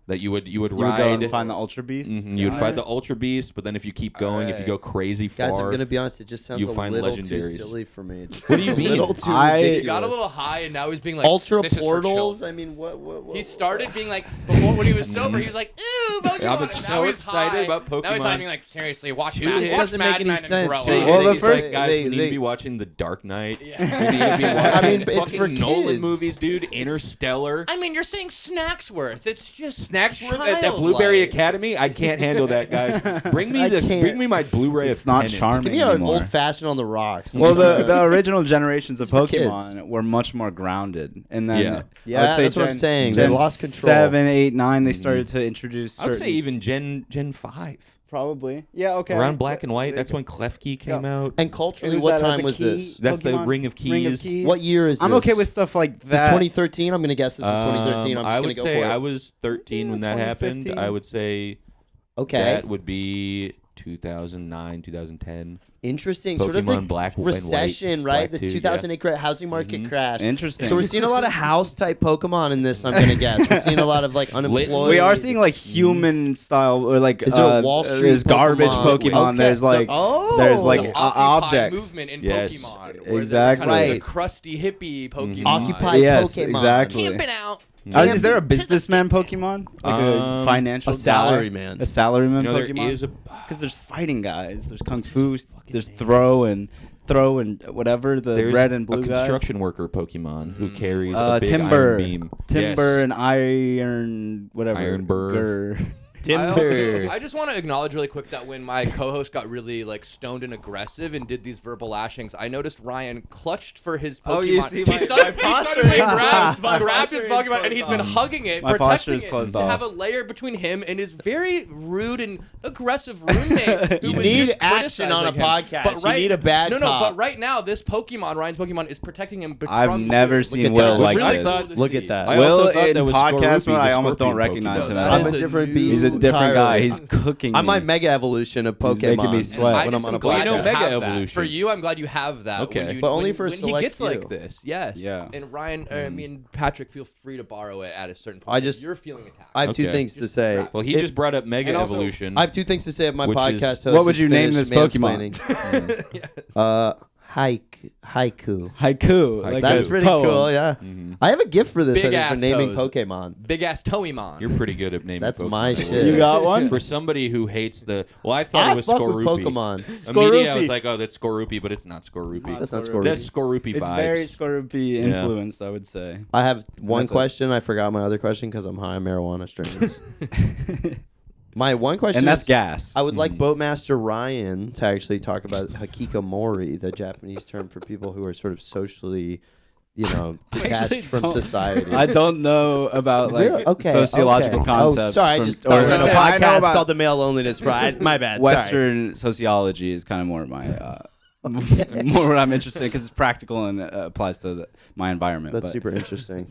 E: that you would
F: You would go
E: ride.
F: and find the Ultra Beast.
E: You would find the Ultra Beast, but then if you keep going, if you go crazy far,
C: Guys, I'm gonna be honest. It just sounds
E: you
C: a
E: find
C: little too
E: legendaries.
C: silly for me. It just
E: What do you
C: sounds a
E: mean?
C: little too
F: I-
C: ridiculous.
D: He got a little high, and now he's being like
C: Ultra
D: this is for
C: portals.
D: children.
C: I mean, what?
D: He started being like before when he was sober. He was like, "Ew, Pokemon."
E: I'm
D: and
E: so
D: now he's
E: excited
D: high.
E: about
D: Now he's
E: Pokemon.
D: like, being like, seriously, watch
E: Two
D: Mad,
E: hits
D: watch
A: doesn't make
D: Mad
A: any
D: Men
A: sense.
D: and grow
A: They-
D: up.
F: Well, the
E: He's like,
F: first-
E: guys,
A: they-
E: we need
A: they-
E: to be watching The Dark Knight.
D: Yeah.
E: We need to be watching
C: I mean, it's
E: fucking
C: for
E: Nolan
C: kids.
E: movies, dude. Interstellar.
D: I mean, you're saying Snacksworth. It's just
E: Snacksworth at that Blueberry
D: Childlike.
E: Academy. I can't handle that, guys. Bring me
C: can't.
E: my Blu-ray
F: It's
E: of
F: not
E: Tenet.
F: charming
C: Give me an
F: anymore.
C: old fashioned on the rocks.
F: Well, the original generations of
C: It's for kids.
F: Pokemon were much more grounded, and then
E: Yeah.
C: Yeah,
F: I would say
C: that's what I'm
F: Gen-
C: saying. They
F: Gen
C: lost control.
F: 7, 8, 9, they started to introduce.
E: I would say
F: certain-
E: even Gen 5.
F: probably. Yeah, okay.
E: Around Black and White.
F: They-
E: That's when Klefki came out.
C: And culturally,
F: Who's
C: what
F: that? That's
C: time
F: a
C: was
F: key?
C: this?
E: That's the
F: Pokemon?
E: Ring of Keys.
C: What year is this?
F: I'm okay with stuff like
C: This is
F: that.
C: 2013. I'm going to guess this is 2013. I'm just
E: I
C: going
E: would
C: to go
E: say
C: for it.
E: I was 13 when that happened.
F: 2015.
E: I would say
C: Okay.
E: that would be 2009, 2010.
C: Interesting. Sort of
E: Pokemon
C: the
E: Black and White,
C: recession, right?
E: Black
C: The
E: 2,
C: 2008 great housing market crash.
F: Interesting.
C: So we're seeing a lot of house type Pokemon in this. I'm gonna guess. We're seeing a lot of like unemployed.
F: we are seeing like human style or like
C: Is there a Wall Street
F: there's garbage Pokemon.
C: Okay.
F: There's like
C: Oh.
F: there's like
D: The Occupy
F: objects.
D: movement in
E: Yes.
D: Pokemon. Where
F: Exactly.
D: They're kind of
C: Right.
D: the crusty hippie Pokemon.
C: Occupy
F: Yes,
C: Pokemon.
F: exactly.
D: Camping out.
F: Is there a businessman Pokemon? Like a financial
C: A salary
F: guy?
C: man.
F: A salaryman
E: You know, there
F: Pokemon?
E: is a
F: Because there's fighting guys. There's kung fu. There's throw and whatever the
E: there's
F: red and blue
E: a
F: guys.
E: construction worker Pokemon who carries a big
F: timber,
E: iron beam.
F: timber
E: Yes.
F: and iron whatever.
E: Iron burr.
C: Timber.
D: I just want to acknowledge really quick that when my co-host got really like stoned and aggressive and did these verbal lashings, I noticed Ryan clutched for his Pokemon.
F: Oh, you see,
D: he
F: my
D: started
F: posture
D: being
F: is
D: grabbed,
F: my
D: grabbed his
F: posture is
D: Pokemon, and he's been
F: closed
D: hugging it,
F: My posture
D: protecting
F: is
D: it,
F: closed
D: to have
F: off.
D: a layer between him and his very rude and aggressive roommate. Who
C: You
D: was
C: need
D: just
C: action on a
D: criticizing him.
C: podcast. You need a bad
D: No,
C: cop.
D: but right now this Pokemon, Ryan's Pokemon, is protecting him.
F: I've
D: from
F: never
D: you.
F: seen
C: at
F: Will
C: that.
F: like
C: Really
F: this.
C: thought- Look at that.
E: I
F: Will
E: also thought
F: in
E: that was
F: podcast
E: Skorupi,
F: mode,
E: the
F: I almost don't
E: scorpion
F: recognize
E: Pokemon.
F: him.
D: That
C: I'm
D: is
C: a
D: a
C: different
D: new-
C: beast.
F: He's a different guy.
C: entirely.
F: He's cooking.
C: I'm my
F: me.
C: mega evolution of Pokemon.
F: making me
D: And
F: sweat.
D: I
C: when
D: just
C: I'm on
D: am
C: a
D: glad
E: know
D: you
E: Mega
D: have
E: Evolution.
D: that. For you, I'm glad you have that.
E: Okay.
D: When you,
C: But only
D: when,
C: for a
D: when he
C: select
D: gets like
C: few.
D: this, yes.
F: Yeah.
D: And Ryan, I mean Patrick, feel free to borrow it at a certain point.
C: I
D: if
C: just-
D: you're feeling attacked.
C: I have two
E: Okay.
C: things to
D: Just
C: say.
D: grab-
E: Well, he
C: If-
E: just brought up Mega
F: And also-
E: Evolution.
C: I have two things to say of my
E: Which is-
C: podcast host.
F: What would
C: is
F: you name
C: finished
F: this Pokemon?
C: mansplaining. Haiku.
F: Haiku. Like
C: That's
F: a
C: pretty
F: poem.
C: cool. Yeah.
E: Mhm.
C: I have a gift for this. I
D: Big
C: think, for
D: ass
C: naming
D: toes.
C: Pokemon.
D: Big ass Toemon.
E: You're pretty good at naming
C: That's
E: Pokemon.
C: my
E: I will
C: shit.
E: say.
F: You got one?
E: For somebody who hates the... Well, I thought
C: I
E: it was
C: fuck with
E: Skorupi.
C: Pokemon.
E: Immediately, I was
F: Skorupi.
E: like, oh, that's Skorupi, but it's not Skorupi.
C: That's not
F: Skorupi.
E: That's Skorupi
F: It's
E: vibes.
F: very Skorupi influenced, I would say.
C: I have one
F: That's a-
C: question. I forgot my other question because I'm high on marijuana strains. My one question
F: And that's
C: is,
F: gas.
C: I would like Boatmaster Ryan to actually talk about hikikomori, the Japanese term for people who are sort of socially, detached
F: actually
C: from
F: don't-
C: society.
F: I don't know about like
C: Really? Okay,
F: sociological
C: okay.
F: concepts.
C: Oh, sorry,
F: from,
C: I just
F: or,
C: was in a
F: no, I know
C: podcast
F: about
C: called The Male Loneliness Pride. My bad. Sorry.
F: Western sociology is kind of more my more what I'm interested in because it's practical and applies to my environment.
C: That's
F: but
C: super interesting.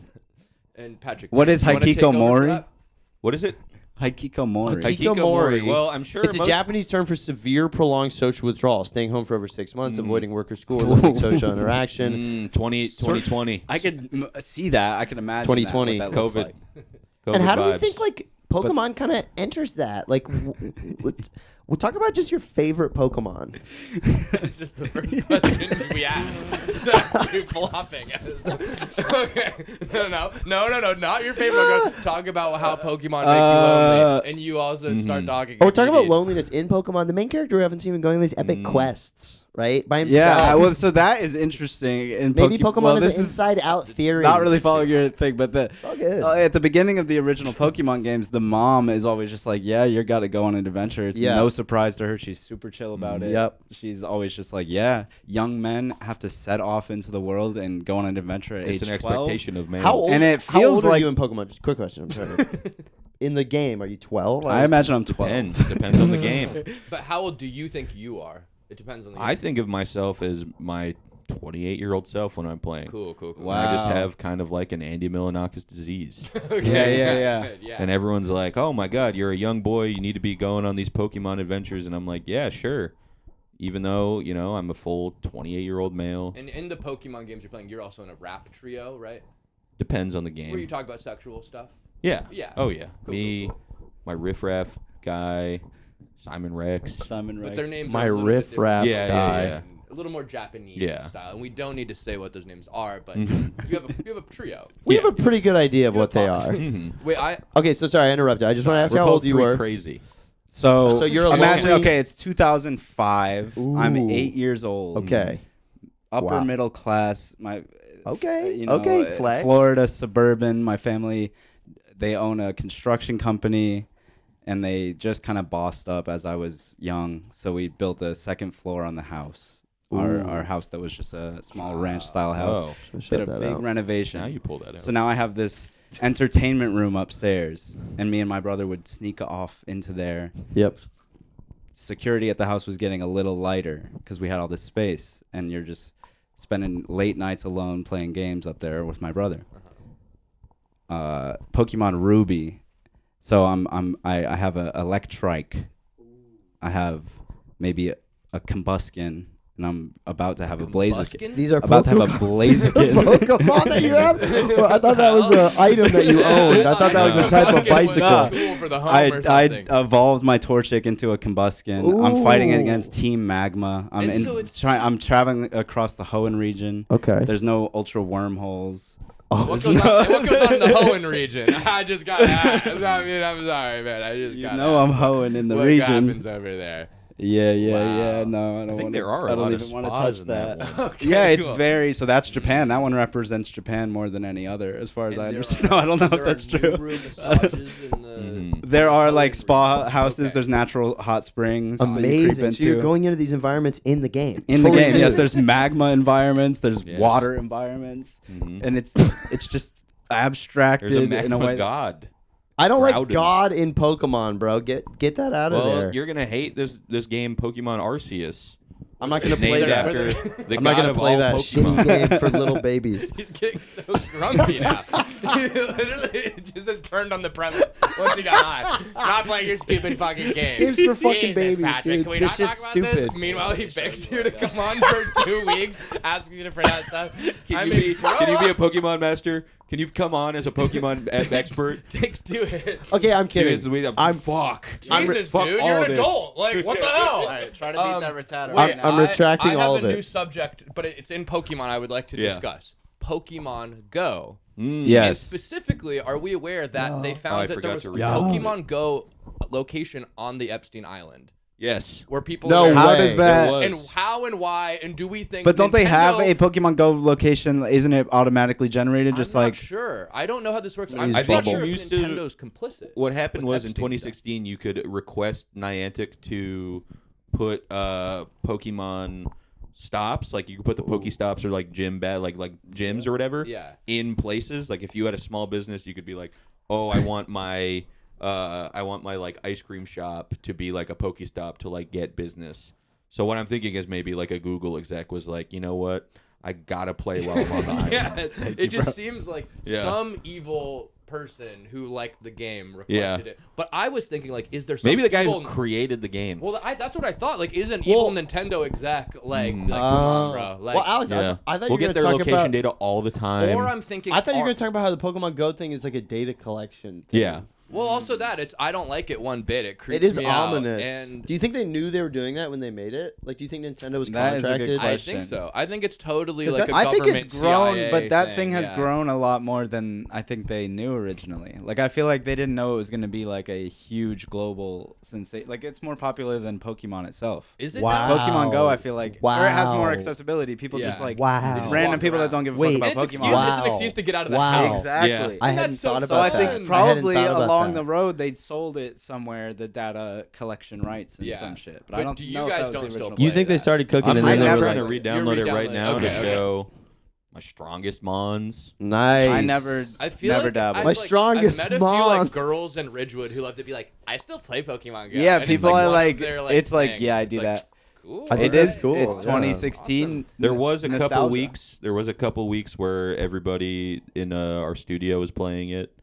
D: And Patrick,
F: What is
D: you wanna take over for
F: hikikomori?
D: that?
E: What is it?
F: Hikikomori.
C: Hikikomori.
E: Well, I'm sure
C: It's a
E: most-
C: Japanese term for severe prolonged social withdrawal, staying home for over 6 months, avoiding work or school, or limiting social interaction.
E: 2020.
F: I could see that. I can imagine
C: 2020.
F: that, what that looks
E: COVID.
F: like.
E: COVID
C: And how do we
E: vibes.
C: think like Pokemon kind of enters that? Like, we'll talk about just your favorite Pokemon.
D: That's just the first question we asked. You flopping. Okay. No, not your favorite Pokemon. Talk about how Pokemon make you lonely, and you also start talking.
C: Oh, we're talking about
D: immediate-
C: loneliness in Pokemon. The main character we haven't seen him going on these epic quests, right? By himself.
F: Yeah, well, so that is interesting. In
C: Maybe Pokemon
F: well,
C: is
F: this
C: an inside-out theory.
F: not really following your thing, but
C: all good.
F: at the beginning of the original Pokemon games, the mom is always just like, "Yeah, you got to go on an adventure." It's
C: Yeah.
F: no surprise to her. She's super chill about it.
C: Yep.
F: She's always just like, "Yeah, young men have to set off into the world and go on an adventure at
E: It's
F: age
E: an
F: 12."
E: expectation of males.
C: How old?
F: And it
C: how
F: feels
C: old are
F: like-
C: you in Pokemon? Just a quick question. I'm sorry. In the game, are you 12?
F: I imagine I'm 12.
E: Depends on the game.
D: But how old do you think you are? It depends on the.
E: I think of myself as my 28-year-old self when I'm playing.
D: Cool.
F: Wow.
E: I just have kind of like an Andy Milonakis disease.
D: Okay,
F: Yeah.
D: good, yeah.
E: And everyone's like, oh my God, you're a young boy. You need to be going on these Pokemon adventures. And I'm like, yeah, sure. Even though, I'm a full 28-year-old male.
D: And in the Pokemon games you're playing, you're also in a rap trio, right?
E: Depends on the
D: Where you
E: game.
D: talk about sexual stuff.
E: Yeah.
D: Yeah.
E: Oh, yeah.
D: Cool,
E: Me,
D: cool,
E: my riffraff guy, Simon Rex.
F: Simon Rex.
D: But their names
C: My
D: are a little bit
C: riff-raff
D: different.
E: Yeah, yeah.
D: A little more Japanese
E: Yeah.
D: style, and we don't need to say what those names are, but
E: Mhm.
D: you have a trio.
C: We have a pretty good idea of
D: You
C: what they
D: have
C: are.
E: Mhm.
D: Wait, I
C: Okay, so sorry, I interrupted. I just want to ask
E: We're
C: how
E: both
C: old you
E: three
C: were.
E: crazy.
F: So
C: you're a
F: imagine,
C: lonely-
F: okay, it's 2005. I'm
C: Ooh.
F: 8 years old.
C: Okay.
F: Upper
C: Wow.
F: middle class. My
C: Okay.
F: you know,
C: Okay, flex.
F: Florida suburban. My family they own a construction company, and they just kind of bossed up as I was young. So we built a second floor on the house. Our house that was just a small ranch style house.
E: Oh,
F: Did a big renovation.
E: now you pull that out.
F: So now I have this entertainment room upstairs, and me and my brother would sneak off into there.
C: Yep.
F: Security at the house was getting a little lighter because we had all this space, and you're just spending late nights alone playing games up there with my brother. Pokemon Ruby. So I have a Electrike. I have maybe a Combuskin. And I'm about to have a Blaziken.
C: These are
F: About to have a Blaziken.
C: Pokemon that you have? Well, I thought that was an item that you owned. I thought that was a type of bicycle.
D: Cool for the home
F: I
D: or something.
F: evolved my Torchic into a Combuskin. I'm fighting against Team Magma. I'm traveling across the Hoenn region.
C: Okay.
F: There's no ultra wormholes.
D: What goes on in the Hoenn region? I just got asked. I'm sorry, man. I just got
F: I'm
D: asked.
F: Hoenn in the
D: What
F: region.
D: happens over there?
F: Yeah.
D: Wow.
F: No, I don't
E: think
F: want
E: there are a
F: I don't
E: lot of
F: even want to
E: spas
F: touch
E: in that
F: that.
E: one.
D: Okay,
F: Yeah, it's
D: cool.
F: very. So that's Japan. That one represents Japan more than any other, as far as I
D: And
F: understand.
D: there
F: No, I don't know
D: there
F: if that's
D: are
F: true.
D: guru massages in the
F: There are like
D: Hoenn
F: spa
D: region.
F: houses.
D: Okay.
F: There's natural hot springs. that you creep
C: Amazing. So you're
F: into.
C: going into these environments in the game.
F: In the
C: Fully
F: game,
C: nude.
F: yes. There's magma environments. There's
E: Yes.
F: water environments,
E: Mhm.
F: and it's just abstracted
E: There's a
F: in a
E: magma
F: way.
E: god.
C: I don't like
E: Groudon.
C: God in Pokemon, bro. Get that out of
E: Well,
C: there.
E: you're gonna hate this game, Pokemon Arceus.
C: I'm not gonna
E: It's
C: play
E: named
C: that.
E: after the
C: I'm not
E: god
C: gonna
E: of
C: play
E: all
C: that
E: Pokemon.
C: shitty game for little babies.
D: He's getting so grumpy now. He literally just has turned on the premise. What's he got on? Not playing your stupid fucking game.
C: game's for fucking
D: Jesus,
C: babies,
D: Patrick.
C: dude.
D: Can we
C: This
D: not talk
C: shit's
D: about this?
C: stupid.
D: Meanwhile, he begs you to come on for 2 weeks, asking you to print out stuff.
E: Can you be a Pokemon master? Can you come on as a Pokemon expert?
D: Takes 2 hits.
C: Okay, I'm kidding.
E: I'm fuck.
D: Jesus,
E: fuck
D: dude,
E: all
D: you're an
E: this.
D: adult. Like, what the hell?
F: All right, try to beat that Rattata.
D: Wait,
C: I'm retracting
D: I
C: all
D: have
C: of
D: a
C: it.
D: new subject, but it's in Pokemon I would like to discuss. Pokemon Go. And
F: Yes.
D: specifically, are we aware that they
E: I
D: found that there
E: forgot
D: was
E: to
D: a
E: read
D: Pokemon Go location on the Epstein Island
E: Yes.
D: where people
C: No
D: are
F: How
C: way.
F: does that?
E: There
D: and
E: was.
D: how and why and do we think
F: But don't they have
D: Nintendo-
F: a Pokemon Go location? Isn't it automatically generated? Just
D: I'm
F: like
D: not sure. I don't know how this works. I'm
C: He's
D: not
C: trouble.
D: sure if
E: Used to-
D: Nintendo's complicit.
E: What happened
D: with
E: was in
D: Epstein
E: 2016, you could request Niantic to put Pokemon stops, like you could put the Pokestops or like like gyms or whatever,
D: Yeah.
E: in places. Like if you had a small business, you could be like, oh, I want my like ice cream shop to be like a Pokestop to like get business. So what I'm thinking is maybe like a Google exec was like, you know what, I gotta play while I'm on the island.
D: Yeah, it just seems like
E: Yeah.
D: some evil person who liked the game
E: Yeah.
D: requested it. But I was thinking, like, is there some
E: Maybe the guy
D: evil...
E: who created the game.
D: Well, that's what I thought. Like, is an evil Nintendo exec come on, bro? Like,
C: well, Alex,
E: Yeah.
C: I thought
E: we'll
C: you
E: get
C: were
E: their
C: going to talk
E: location
C: about.
E: data all the time.
D: or I'm thinking.
C: I thought you were going to talk about how the Pokemon Go thing is like a data collection. Thing.
E: Yeah.
D: Well, also that I don't like it one bit. It creeps
C: It is
D: me out,
C: ominous.
D: and
C: Do you think they knew they were doing that when they made it? Like, do you think Nintendo was
F: That is a good
C: contracted?
D: I
F: question.
D: think so. I think it's totally
C: 'Cause
D: like a
C: that's-
F: I think
D: government
F: it's grown,
D: CIA
F: but that thing has
D: yeah.
F: grown a lot more than I think they knew originally. Like I feel like they didn't know it was going to be like a huge global sensation. Like it's more popular than Pokemon itself.
D: Is it
C: Wow.
D: now?
F: Pokemon Go, I feel like, or it has more
C: Wow.
F: accessibility. People
D: Yeah.
F: just like
C: Wow.
D: They just
F: random
D: walk
F: people
D: around.
F: that don't give a
C: Wait.
F: fuck
D: And
F: about
D: it's,
F: Pokemon.
D: it's an
C: Wow.
D: excuse to get out of the
C: Wow.
D: house.
F: Exactly.
C: I
D: And
C: hadn't
D: that's so
C: thought
F: So
C: about
F: I
C: that.
F: think probably
C: I hadn't thought about
F: along
C: that.
F: the road they sold it somewhere, the data collection rights and
D: Yeah.
F: some shit. But
D: But
F: I don't
D: do you
F: know if
D: guys
F: that was
D: don't
F: the
D: still
F: original
D: play
C: You think they
D: that?
C: started cooking
E: I'm
C: and then they
F: never-
C: were
E: trying to
C: like,
E: re-download it right
D: re-downloading.
E: now
D: Okay,
E: to
D: okay.
E: show my strongest mons.
C: nice.
F: I never
D: feel like
F: dabbled.
D: I've,
C: My
D: like,
C: strongest
D: I've met a few
C: mom.
D: like girls in Ridgewood who love to be like, I still play Pokemon Go.
F: Yeah,
D: And it's,
F: people
D: like,
F: are
D: one of
F: like,
D: their,
F: it's like,
D: things.
F: yeah, I
D: It's
F: do
D: like,
F: that.
D: Cool.
C: I
F: It
C: think
F: is.
C: that's cool.
F: It's
C: Yeah.
F: 2016.
E: There was a couple
F: Nostalgia.
E: weeks. There was a couple weeks where everybody in our studio was playing it.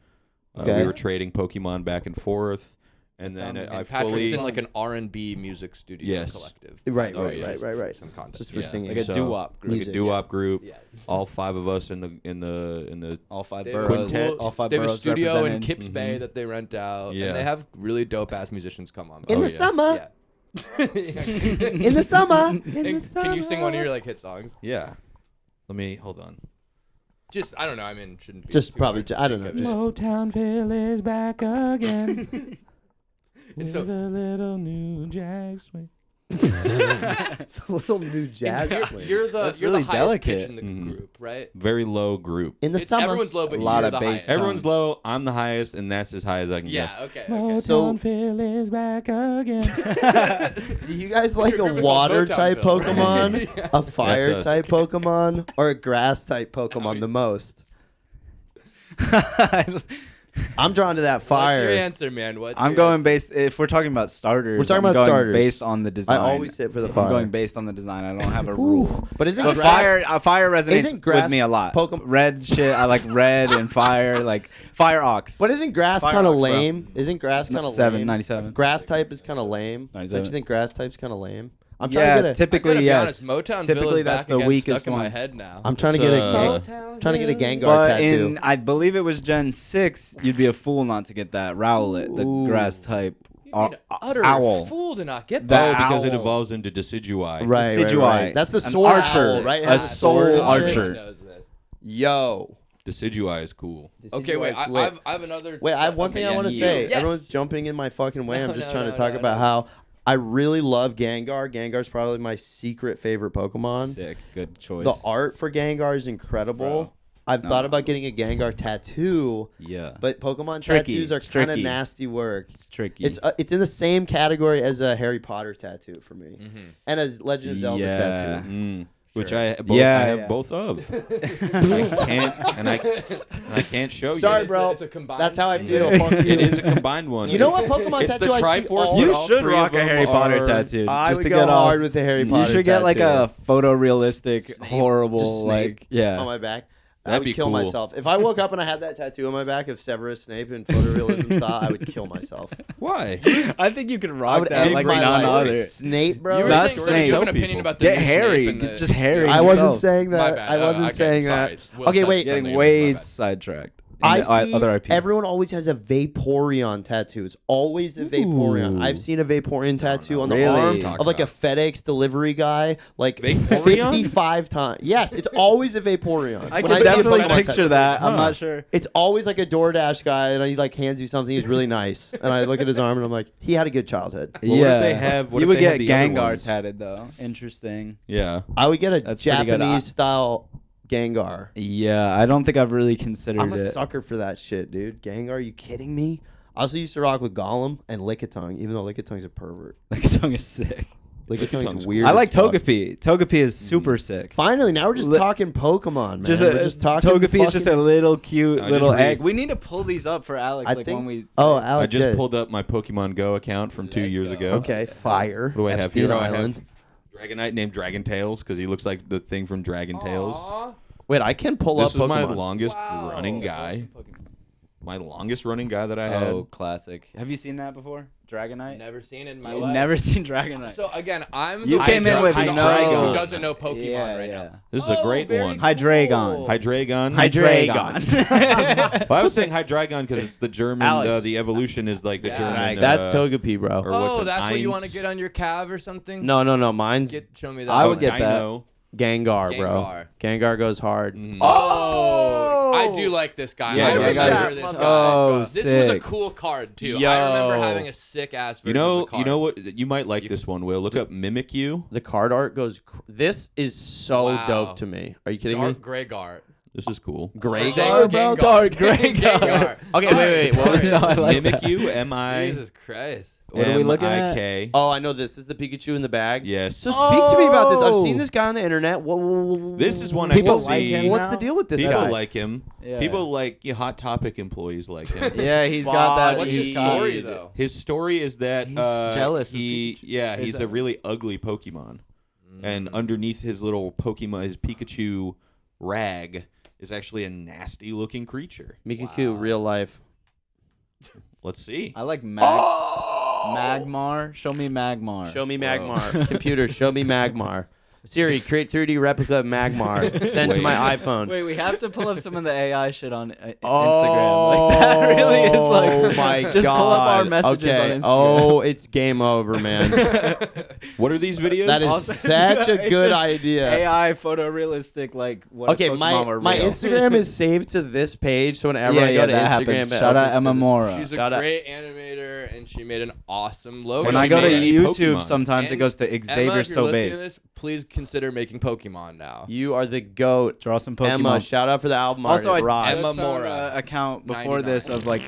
C: Okay.
E: We were trading Pokemon back and forth, and
F: That
E: then
F: sounds
E: I
D: And Patrick's
E: fully
D: in like an R&B music studio
E: Yes.
D: collective.
C: Right,
E: Oh,
C: right,
E: yeah.
C: right.
D: Some context.
C: Just for
E: Yeah.
C: singing.
F: Like a
E: So-
F: doo-wop group.
E: like
C: Music,
E: a doo-wop group.
D: Yeah.
E: All 5 of us in the
F: All 5
D: They have a
F: boroughs.
E: Quintet.
F: All 5
D: They have a
F: boroughs
D: studio in
F: represented.
D: Kips
E: Mhm.
D: Bay that they rent out,
E: Yeah.
D: and they have really dope ass musicians come on.
C: In
E: Oh,
C: the
E: yeah.
C: summer.
D: Yeah.
C: In the summer.
D: Can you sing one of your like hit songs?
E: Yeah. Let me hold on.
D: Just I don't know. I mean, shouldn't be
C: Just
D: too
C: probably.
D: hard to
C: I don't
D: think
C: know.
D: of
C: Just,
D: it.
E: Motownville is back again.
D: And so-
E: with a little new jag swing.
C: The little new jazz swing.
D: You're
F: That's
D: the
F: really
D: highest
F: delicate.
D: pitch in the group, right?
E: Very low group.
C: In the
D: It's,
C: summer.
D: everyone's low, but
F: A lot
D: you're
F: of
D: the
F: bass
D: highest.
F: tones.
E: Everyone's low. I'm the highest, and that's as high as I can
D: Yeah.
E: go.
D: Okay.
E: Motown
C: So-
E: Phil is back again.
C: Do you guys like
D: Your
C: a
D: group is called
C: water
D: Motown
C: type
D: Phil.
C: Pokemon,
D: Yeah.
C: a fire
E: us.
C: type Pokemon, or a grass type Pokemon the most? I'm drawn to that
D: What's your
C: fire.
D: answer, man? What's
F: I'm
D: your
F: going
D: answer?
F: based. If we're talking about starters,
C: We're talking
F: I'm
C: about
F: going
C: starters.
F: based on the
C: I
F: design.
C: always hit for the
F: I'm
C: fire.
F: going based on the design. I don't have a rule.
C: But isn't
F: But
C: grass,
F: fire resonates
C: Isn't grass
F: with me a lot.
C: Pokemon-
F: Red shit. I like red and fire. Like Fire Ox.
C: But isn't grass
F: Fire
C: kind of
F: Ox, bro.
C: lame? Isn't grass kind of
F: 97.
C: Grass type is kind of lame. Don't
F: 97.
C: you think grass type's kind of lame? I'm
F: yeah,
C: trying to get a.
D: I
F: typically
D: gotta be
F: yes.
D: honest, Motown
F: Typically
D: Village
F: that's
D: back
F: the
D: again
F: weakest
D: stuck in my
F: one.
D: head now.
C: I'm trying to
E: It's,
C: get a
E: uh,
C: trying to get a Gengar
F: But
C: tattoo.
F: in, I believe it was Gen 6, you'd be a fool not to get that Rowlet, the
C: Ooh.
F: grass type
D: You'd be an utter
F: owl.
D: fool to not get
F: The
E: Oh,
D: that.
E: because it
F: owl.
E: evolves into Decidueye.
C: right,
F: Decidueye.
C: That's the
F: An
C: sword
F: archer,
C: owl, right? It
F: a
C: has
F: soul
C: sword and shit.
F: archer.
D: Everyone knows this.
C: Yo.
E: Decidueye is cool.
D: Okay, wait.
C: Decidueye's lit.
D: I have another.
C: Wait, I have one
D: okay,
C: thing I
D: yeah,
C: want to
D: you.
C: say.
D: Yes.
C: Everyone's jumping in my fucking way. I'm
D: No,
C: just
D: no,
C: trying to
D: no,
C: talk
D: no,
C: about
D: no.
C: how I really love Gengar. Gengar's probably my secret favorite Pokemon.
F: Sick, good choice.
C: The art for Gengar is incredible.
F: Bro.
C: I've
F: No.
C: thought about getting a Gengar tattoo,
F: yeah,
C: but Pokemon
F: It's tricky.
C: tattoos are
F: It's
C: kind of
F: tricky.
C: nasty work.
F: it's tricky.
C: It's in the same category as a Harry Potter tattoo for me,
D: Mm-hmm.
C: and as Legend of Zelda
F: Yeah.
C: tattoo.
E: Which
C: Sure.
E: I
F: Yeah,
E: have
F: yeah.
E: both of. I can't show you.
C: Sorry,
E: it.
C: bro.
D: It's a combined.
C: That's how I feel.
F: Yeah.
C: Fuck you.
E: It is a combined one.
C: You know what Pokemon
E: It's
C: tattoo
E: the
C: I see
E: Triforce.
C: all-
E: but
F: You
E: all
F: should
E: three
F: rock
E: of
F: a
E: them
F: Harry Potter
E: are-
F: tattoo.
C: I
F: just
C: would
F: to
C: go
F: get off.
C: hard with the Harry Potter
F: You should get like
C: tattoo.
F: a photorealistic,
C: Snape.
F: horrible,
C: Just Snape
F: like yeah.
C: on my back. I
E: That'd
C: would
E: be
C: kill
E: cool.
C: myself. If I woke up and I had that tattoo on my back of Severus Snape in photorealism style, I would kill myself.
E: Why?
F: I think you could
C: I
F: rock
C: would
F: that
C: end
F: like
C: my
F: none
C: life.
F: other.
C: Snape, bro.
D: You were
F: That's
D: saying
F: Snape.
D: you have an
E: Tell
D: opinion
E: people.
D: about the
F: Get
D: new
F: Harry.
D: Snape and the-
F: Just Harry.
C: I wasn't
F: himself.
C: saying
D: My
C: that.
D: bad.
C: I wasn't
D: Okay,
C: saying
D: sorry.
C: that.
D: Will
C: Okay,
D: said
C: wait.
D: something.
F: Getting
D: My
F: way
D: bad.
F: sidetracked.
C: I
F: And the
C: see
F: other IP.
C: everyone always has a Vaporeon tattoo. It's always a Vaporeon.
F: Ooh.
C: I've seen a Vaporeon tattoo on the
F: Really?
C: arm of like a FedEx delivery guy like
E: Vaporeon?
C: 55 times. Yes, it's always a Vaporeon.
F: I
C: When
F: can
C: see a
F: definitely
C: Pokemon
F: picture
C: tattoo.
F: that. I'm
E: Huh.
F: not sure.
C: It's always like a DoorDash guy, and he like hands you something. He's really nice, and I look at his arm, and I'm like, he had a good childhood.
E: Well, what if they have- what
F: you
E: if
F: would
E: they
F: get
E: have the other
F: Gengar
E: ones?
F: tatted though. Interesting.
E: Yeah.
C: I would get a
F: That's pretty good.
C: Japanese style Gengar.
F: Yeah, I don't think I've really considered
C: I'm a
F: it.
C: sucker for that shit, dude. Gengar, are you kidding me? I also used to rock with Gollum and Lickitung, even though Lickiting's a pervert.
F: Like tongue is sick.
C: Lickiting's
E: Lickiting's
C: weird.
F: I like
C: as fuck.
F: Togepi. Togepi is super sick.
C: Finally, now we're just
F: Li-
C: talking Pokemon, man.
F: Just
C: we're just talking.
F: Togepi is just a
C: fucking-
F: little cute
E: I
F: little
E: just read-
F: egg. We need to pull these up for Alex.
C: I
F: like
C: think.
F: when we.
C: Oh,
F: say-
C: Alex.
E: I just
C: yeah.
E: pulled up my Pokemon Go account from 2
D: Let's
E: years
D: go.
E: ago.
C: Okay, fire.
E: What do I have
C: Epstein
E: here? I
C: Island.
E: have Dragonite named Dragon Tails because he looks like the thing from Dragon Tales.
D: Aw.
C: Wait, I can pull
E: This
C: up
E: is my
C: Pokemon.
E: longest
D: Wow.
E: running guy. My longest running guy that I had.
F: Oh, classic. Have you seen that before? Dragonite.
D: Never seen it in my
F: You've
D: life.
F: never seen Dragonite.
D: So again, I'm
F: You
D: the
F: came in with
D: Hydra-
F: no-
D: who doesn't know Pokemon
F: yeah,
D: right
F: yeah.
D: now.
E: This is a great
D: very
E: one.
F: Hydreigon.
D: cool.
E: Hydreigon.
F: Hydreigon.
E: Well, I was saying Hydreigon because it's the German.
C: Alex.
E: The evolution is like the
D: Yeah.
E: German.
C: That's Togepi, bro.
E: or what's
D: Oh,
E: it,
D: that's what you want to
E: Eins?
D: get on your calf or something?
C: No, mine's
D: Show me that.
F: I would
D: one.
F: get that.
E: Dino.
C: Gengar, bro.
D: Gengar.
C: Gengar goes hard.
E: Mhm.
D: Oh, I do like this guy.
E: Yeah,
D: I
E: yeah,
D: remember
F: yeah.
D: this guy.
F: Oh,
D: This was a
F: sick.
D: cool card too.
C: Yo.
D: I remember having a sick ass version
E: You know,
D: of the card.
E: you know what? You might like
D: You
E: this
D: can-
E: one. Will look up Mimikyu.
C: The card art goes. This is so
D: Wow.
C: dope to me. Are you kidding
D: Dark
C: me?
D: Gregar.
E: This is cool.
C: Grey
F: Gengar, bro. Dark Gengar.
C: Okay, wait. What was it?
F: No, I like that.
E: Mimikyu. M-I.
D: Jesus Christ.
F: What are we looking at?
E: M-I-K.
C: Oh, I know this. This is the Pikachu in the bag.
E: Yes.
C: So speak to me about this. I've
F: Oh.
C: seen this guy on the internet.
E: This is one
F: People
E: I can
F: like
E: see.
F: him
C: What's
F: now?
C: the deal with this
E: People
C: guy?
E: like him.
F: Yeah.
E: People like Hot Topic employees like him.
F: Yeah, he's got that.
D: What's his
F: he's got-
D: story though?
E: His story is that
F: He's jealous of
E: He,
F: Pikachu.
E: yeah,
F: Is
E: he's
F: that-
E: a really ugly Pokemon, and underneath his little Pokemon, his Pikachu rag is actually a nasty looking creature.
C: Mikaku, real life.
E: Let's see.
F: I like Magmar. Show me Magmar.
C: Show me Magmar. Computer, show me Magmar. Siri, create 3D replica of Magmar. Send to
E: Wait.
C: my iPhone.
F: Wait, we have to pull up some of the AI shit on Instagram.
C: Oh,
F: Like that really is like.
C: Oh my god.
F: Just pull up our messages
C: okay.
F: on Instagram.
C: Oh, it's game over, man.
E: What are these videos?
C: That is
F: Also-
C: such a
F: It's
C: good
F: just
C: idea.
F: AI photorealistic, like what?
C: Okay,
F: if Pokemon
C: my
F: were
C: my
F: real.
C: Instagram is saved to this page, so whenever
F: Yeah,
C: I go
F: yeah,
C: to
F: that
C: Instagram,
F: happens.
C: it
F: Shout out
C: opens to
F: Emma
C: this.
F: Mora.
D: She's a
C: Shout out-
D: great animator and she made an awesome logo.
F: When
E: she
F: I go to
E: made
F: YouTube,
E: Pokemon.
F: sometimes it
D: And
F: goes to
D: Emma,
F: Xavier
D: if you're listening to
F: Sobase.
D: this, please consider making Pokemon now.
C: You are the goat.
F: Draw some Pokemon.
C: Emma, shout out for the album art.
F: Also,
C: It
F: I
C: rocks.
D: Emma
F: just found
D: Mora.
F: a account before
D: 99.
F: this of like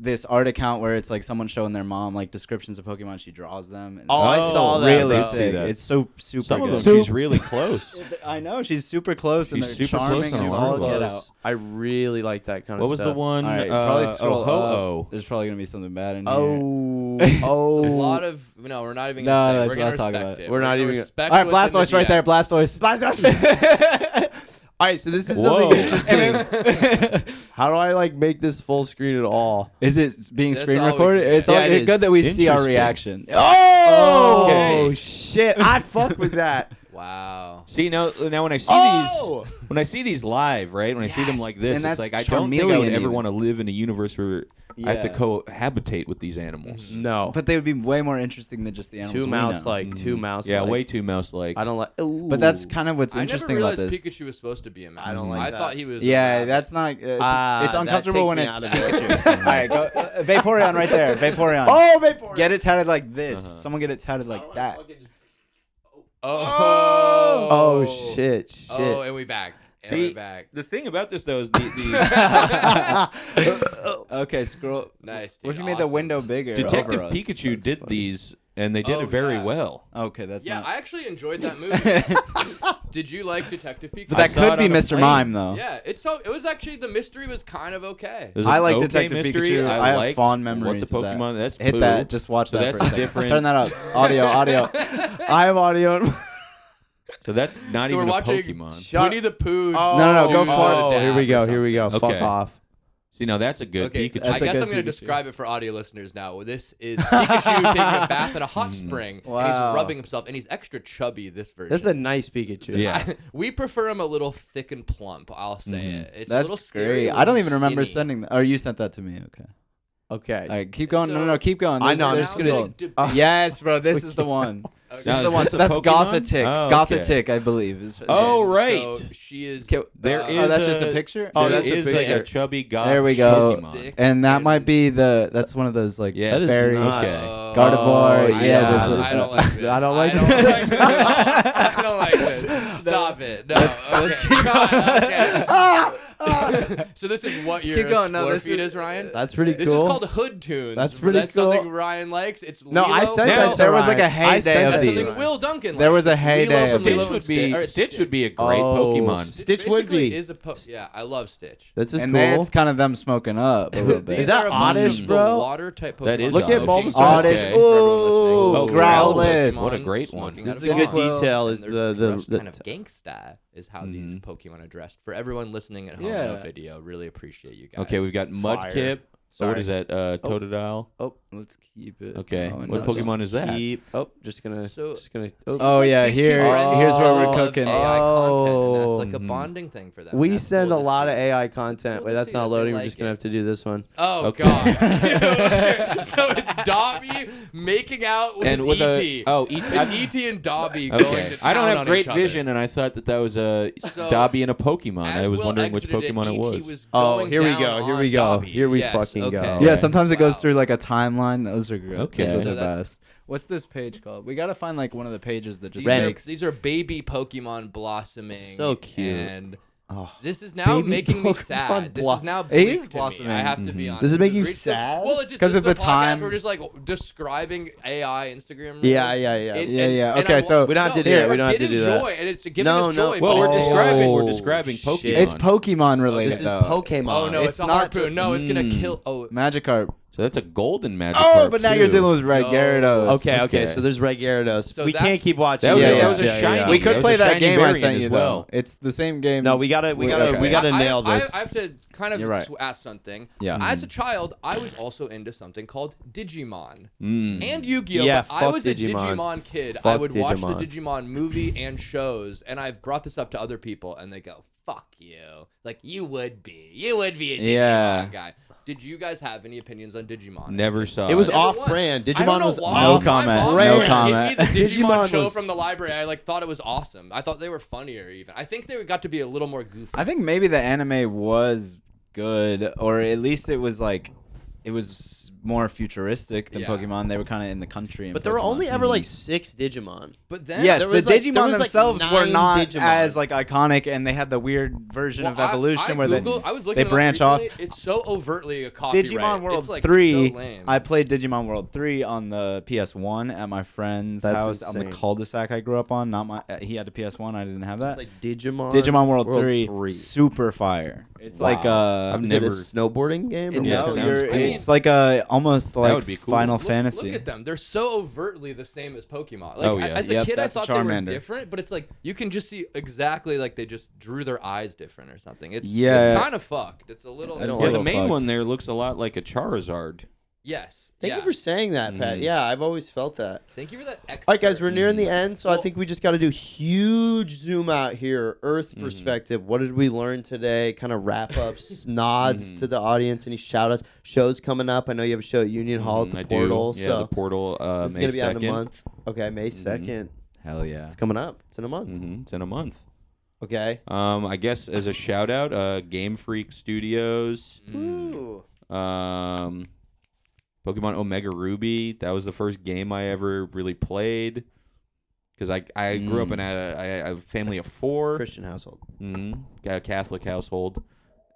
F: this art account where it's like someone showing their mom like descriptions of Pokemon. She draws them. And
C: Oh, I
F: it's
C: saw that,
F: Really
C: bro.
F: sick.
E: See that.
F: It's so super
E: Some of
F: good.
E: them she's really close.
F: I know she's super close and
E: She's
F: they're
E: super close
F: charming
E: on
F: and
E: a
F: all
E: lot of
F: get
E: those.
F: out.
C: I really like that kind
E: What
C: of
E: was
C: stuff.
E: the one?
F: All right, probably scroll up.
E: Ho-Oh.
F: There's probably gonna be something bad in here.
C: Oh,
D: It's
C: oh.
D: a lot of no. We're not even
F: No,
D: gonna say.
F: let's
D: We're gonna
F: not talk
D: respect
F: about it.
D: it.
C: We're not
D: gonna
C: even-
D: respect
F: All right,
D: what's in the
F: Blastoise right there.
D: DM.
F: Blastoise.
C: All right, so this is
E: Whoa.
C: something interesting. How do I like make this full screen at all?
F: Is it being
D: That's
F: screen
D: all we
F: recorded?
D: can
F: It's
D: get.
F: all,
C: Yeah, it
F: it's
C: is.
F: good that we see our
E: Interesting.
F: reaction.
C: Oh,
E: Okay.
C: shit! I fuck with that.
D: Wow.
E: See now when I see
C: Oh!
E: these live, right? When I see them
F: Yes,
E: like this,
F: and
E: it's
F: that's
E: like I don't think I would
F: Charmeleon
E: ever
F: even.
E: want to live in a universe where I have to
F: Yeah.
E: cohabitate with these animals.
C: No,
F: But they would be way more interesting than just the animals.
C: too
F: we know.
C: mouse-like, too mouse-like.
E: Yeah, way too mouse-like.
C: I don't like. Ooh.
F: But that's kind of what's
D: I never
F: interesting about
D: realized
F: this.
D: Pikachu was supposed to be a mouse.
C: I don't like
D: I
C: that.
D: thought he was. a
F: Yeah,
D: rabbit.
F: that's not. It's
C: that
F: uncomfortable when
C: takes
F: it's.
C: me out of it.
F: All right, go. Vaporeon right there. Vaporeon.
C: Oh, Vaporeon.
F: Get it tatted like this.
E: Uh-huh.
F: Someone get it tatted like that.
D: Oh.
C: Oh shit! Shit.
D: Oh, and we back. And
E: See,
D: we're back.
E: the thing about this though is the
F: Okay, scroll.
D: Nice.
F: What if
D: dude,
F: you made the
D: awesome.
F: window bigger?
E: Detective
F: over us?
E: Pikachu
F: That's
E: did
F: funny.
E: these and they did
D: Oh,
E: it very
D: yeah.
E: well.
F: Okay, that's
D: Yeah,
F: not.
D: I actually enjoyed that movie. Did you like Detective Pikachu?
F: But
E: I
F: that
E: saw
F: could
E: it
F: be
E: on a
F: Mr.
E: plane.
F: Mime though.
D: Yeah, it was actually the mystery was kind of okay.
E: It was
F: I
E: an
F: like
E: okay
F: Detective
E: mystery.
F: Pikachu. I have
E: liked
F: fond
E: what
F: memories
E: the
F: of that.
E: Pokemon. That's
F: Hit
E: poo.
F: that. Just watch
E: So
F: that
E: that's
F: for a second.
E: different.
F: Turn that up. Audio.
C: I have audio.
E: So that's not
D: So we're
E: even a
D: watching
E: Pokemon.
D: Winnie the Pooh.
F: No, go
D: do
F: far.
D: the
C: Oh, here we
D: dab
C: go.
D: or
C: Here we go.
E: something.
C: Fuck
E: Okay.
C: off.
E: See, now that's a good
D: Okay,
E: Pikachu.
D: I
F: That's a
D: guess
F: good
D: I'm going to
F: Pikachu.
D: describe it for audio listeners now. This is Pikachu taking a bath in a hot spring, and
F: Wow.
D: he's rubbing himself, and he's extra chubby. This version.
C: That's a nice Pikachu.
E: Yeah.
D: We prefer him a little thick and plump. I'll say it. It's a
F: That's
D: little scary.
F: great.
D: a
F: I don't
D: little
F: even remember
D: skinny.
F: sending that. Or you sent that to me. Okay.
C: Okay.
F: All right, keep going.
D: So-
F: No, keep going.
C: I
F: There's-
C: know, I'm
F: there's
C: just gonna-
F: gold. Yes, bro. This is the one.
D: Okay.
E: Now,
F: This is the
E: is
F: one.
E: this a
F: That's
E: Pokemon?
F: Gothitech.
E: Oh, okay.
F: Gothitech, I believe.
E: Oh,
D: And
E: right.
D: So she is.
E: There
F: Oh,
E: is
F: that's just a picture.
C: Oh,
E: There
C: that's a
E: is
C: picture.
E: a chubby goth
F: There we go.
E: Pokemon.
D: Thick
F: And that might
D: and-
F: be that's one of those like
E: Yes.
F: very
C: not-
E: Okay.
F: Gardevoir.
C: Oh,
F: yeah,
C: yeah.
F: this
D: I
F: is.
D: don't like this.
C: I don't like
D: this.
C: this.
D: I don't like this. Stop it. No. Okay. God, okay. So this is what your
F: Keep going. No,
D: explore
F: this
D: feed
F: is-
D: is, Ryan?
C: That's pretty
D: This
C: cool.
D: is called Hood Tunes.
C: That's pretty
D: That's
C: cool.
D: something Ryan likes. It's
C: No, I
D: Lilo
C: sent
E: Now,
C: that to
F: there was like a
C: Ryan. I
F: heyday
C: sent
F: of
C: that
D: That's
C: to
F: these.
D: something
C: Ryan.
D: Will Duncan
F: There
D: likes.
F: was a
D: It's
F: heyday
D: Lilo
F: of
D: from
F: these.
D: Lilo
E: Stitch
D: and
E: would be
D: or
E: Stitch would be a great
C: Oh,
E: Pokemon.
C: Stitch would
D: basically
C: be.
D: Is yeah, I love Stitch.
C: This is
F: And
C: cool.
F: then it's kind of them smoking up a little bit.
D: These
C: that
D: are a bunch
C: Oddish,
D: of
C: bro?
D: the water type Pokemon.
E: That is
C: Look at
D: smoking.
C: Bulbasaur.
F: Oddish.
E: Okay.
F: Ooh,
E: Oh,
F: Growlithe.
E: What a great one.
D: Smoking
C: This
D: out
C: is a
D: of
C: good
D: bombs.
C: detail.
D: And
C: Is
D: they're
C: the
D: dressed kind of gangsta is how these
E: Mhm.
D: Pokemon are dressed. For everyone listening at home,
F: Yeah.
D: no video. Really appreciate you guys.
E: Okay, we've got Mudkip. So what
C: Sorry.
E: is that? Totodile.
F: Let's keep it.
E: Okay.
F: going.
E: What
F: Let's
E: Pokemon is that?
C: Keep. Oh, just gonna.
D: So-
C: just gonna.
F: Oh, yeah,
D: These two
F: here-
D: friends
F: here's where
D: love
F: we're cooking.
D: AI content, and that's like a
E: Mhm.
D: bonding thing for them.
C: We
D: That's
C: send
D: cool
C: a
D: to
C: lot of
D: see.
C: AI content.
D: Cool
C: Wait,
D: to
C: that's
D: see
C: not
D: that they
C: loading. We're
D: like
C: just gonna
D: it.
C: have to do this one.
D: Oh
E: Okay.
D: God! So it's Dobby making out with
E: And with
D: E.T.
E: E.T.
D: It's E.T. and Dobby going
E: Okay.
D: to
E: I don't
D: town
E: have
D: on
E: great
D: each other.
E: vision, and I thought that was a
D: So,
E: Dobby and a Pokemon.
D: As
E: I was
D: Will
E: wondering which
D: exited
E: Pokemon it
D: E.T.
E: was.
C: Oh,
D: going
C: here we
D: down
C: go, here
D: on
C: we go,
D: Dobby.
C: here we
D: Yes,
C: fucking
D: okay.
C: go.
F: Yeah, sometimes it goes
D: Wow.
F: through like a timeline. Those are great.
E: Okay.
F: Those
E: So
F: are the
D: that's-
F: best. What's this page called? We gotta find like one of the pages that just
D: These are,
F: makes.
D: these are baby Pokemon blossoming.
C: So cute.
D: And
F: Oh.
D: this is now
C: Baby
D: making me
C: Pokemon
D: sad. This is now
F: It
D: bleak
F: is
D: to me.
F: blossoming.
D: I have to be
E: Mhm.
D: honest.
C: Does it make you
D: Reach the-
C: sad?
D: Well, it just
F: 'Cause
D: this
F: of
D: is
F: the
D: podcast
F: time?
D: We're just like describing AI Instagram.
C: Yeah,
D: reels.
C: yeah, yeah.
D: It's-
F: Yeah,
D: and-
F: yeah.
D: and
F: Okay,
D: I
F: so-
C: We don't have to do
D: no,
C: that.
D: we're
C: We don't have to
D: getting
C: do that.
D: joy, and it's giving
C: No,
D: us
C: no.
D: joy.
E: Well,
D: but
E: we're
D: it's
E: describing.
D: AI.
E: We're describing
C: shit.
E: Pokemon.
F: It's Pokemon related
C: This is
F: though.
C: Pokemon.
D: Oh no, it's a
F: not-
D: Harpoon. No, it's gonna
E: Mm.
D: kill. Oh,
F: Magikarp.
E: So that's a golden Magikarp.
F: Oh, but now
E: too.
F: you're dealing with Red
D: No.
F: Gyarados.
C: Okay, okay.
E: Okay.
C: So there's Red Gyarados.
D: So
C: We can't
D: that's-
C: keep watching.
E: That was,
F: Yeah,
E: that was a
F: yeah,
E: shiny.
F: We could
E: was
F: play
E: a
F: that
E: shiny
F: game I
E: variant
F: sent
E: as
F: you
E: well.
F: though. It's the same game.
C: No, we gotta
F: Okay.
C: nail this.
D: I have to kind of
F: You're right.
D: ask something.
F: Yeah.
D: As a child, I was also into something called Digimon.
E: Mm.
D: And Yu-Gi-Oh!
C: Yeah,
D: But I
C: fuck
D: was a
C: Digimon.
D: Digimon kid. I
C: Fuck
D: would watch
C: Digimon.
D: the Digimon movie and shows, and I've brought this up to other people, and they go, "Fuck you!" Like you would be a Digimon
F: Yeah.
D: guy. Did you guys have any opinions on Digimon?
E: Never saw
C: It was
D: Never
C: off-brand.
D: once. I don't
C: Digimon
D: know
C: was
D: why.
F: No
D: My
F: comment.
D: mom
F: No
D: would
F: comment.
D: Give me the Digimon,
C: Digimon
D: show
C: was-
D: from the library. I thought it was awesome. I thought they were funnier even. I think they got to be a little more goofy.
F: I think maybe the anime was good, or at least it was like it was more futuristic than
D: Yeah.
F: Pokemon. They were kind of in the country.
C: But there were only ever
F: Mm-hmm.
C: like 6 Digimon.
D: But then
F: Yes,
C: there
F: the
C: was, like-
F: Digimon
C: there was, like,
F: themselves were
C: 9
F: not
C: Digimon.
F: as like iconic, and they had the weird version of evolution where
D: I was looking
F: they
D: it up
F: branch off.
D: recently. It's so overtly a copyright.
F: Digimon World
D: it's, like,
F: 3.
D: So lame.
F: I played Digimon World 3 on the PS1 at my friend's
C: That's
F: house on the
C: insane.
F: cul-de-sac I grew up on. Not my. He had a PS1. I didn't have that.
C: Like Digimon.
F: Digimon World 3, super fire. It's like
E: I've
C: Is
E: never.
C: it a snowboarding game? or
E: Yeah,
C: what?
E: it sounds cool.
F: it's like a almost like
E: would be cool.
F: Final
D: Look
F: Fantasy.
D: at them. They're so overtly the same as Pokemon. Like,
E: Oh, yeah.
D: As a
F: Yep,
D: kid, I
F: that's a
D: thought they were
F: Charmander.
D: different, but it's like you can just see exactly like they just drew their eyes different or something. It's kind of fucked. It's a little.
F: I don't
E: Yeah, the
F: little
E: main
F: fucked.
E: one there looks a lot like a Charizard.
D: Yes.
C: Thank
D: yeah.
C: you for saying that, Pat.
E: Mhm.
C: Yeah, I've always felt that.
D: Thank you for that.
C: All right, guys, we're nearing the end, so I
D: Well-
C: think we just got to do huge zoom out here, Earth perspective. What did we learn today? Kind of wrap ups, nods to the audience, any shout outs. Shows coming up. I know you have a show at Union Hall at the
E: I do.
C: Portal.
E: Yeah,
C: so
E: the Portal.
C: this is
E: May
C: gonna be
E: 2nd.
C: out in a month. Okay, May 2nd.
F: Hell yeah.
C: It's coming up. It's in a month.
E: It's in a month.
C: Okay.
E: I guess as a shout out, Game Freak Studios.
C: Ooh.
E: Pokemon Omega Ruby. That was the first game I ever really played. Because I grew up in a family of 4.
C: Christian household.
E: Got a Catholic household.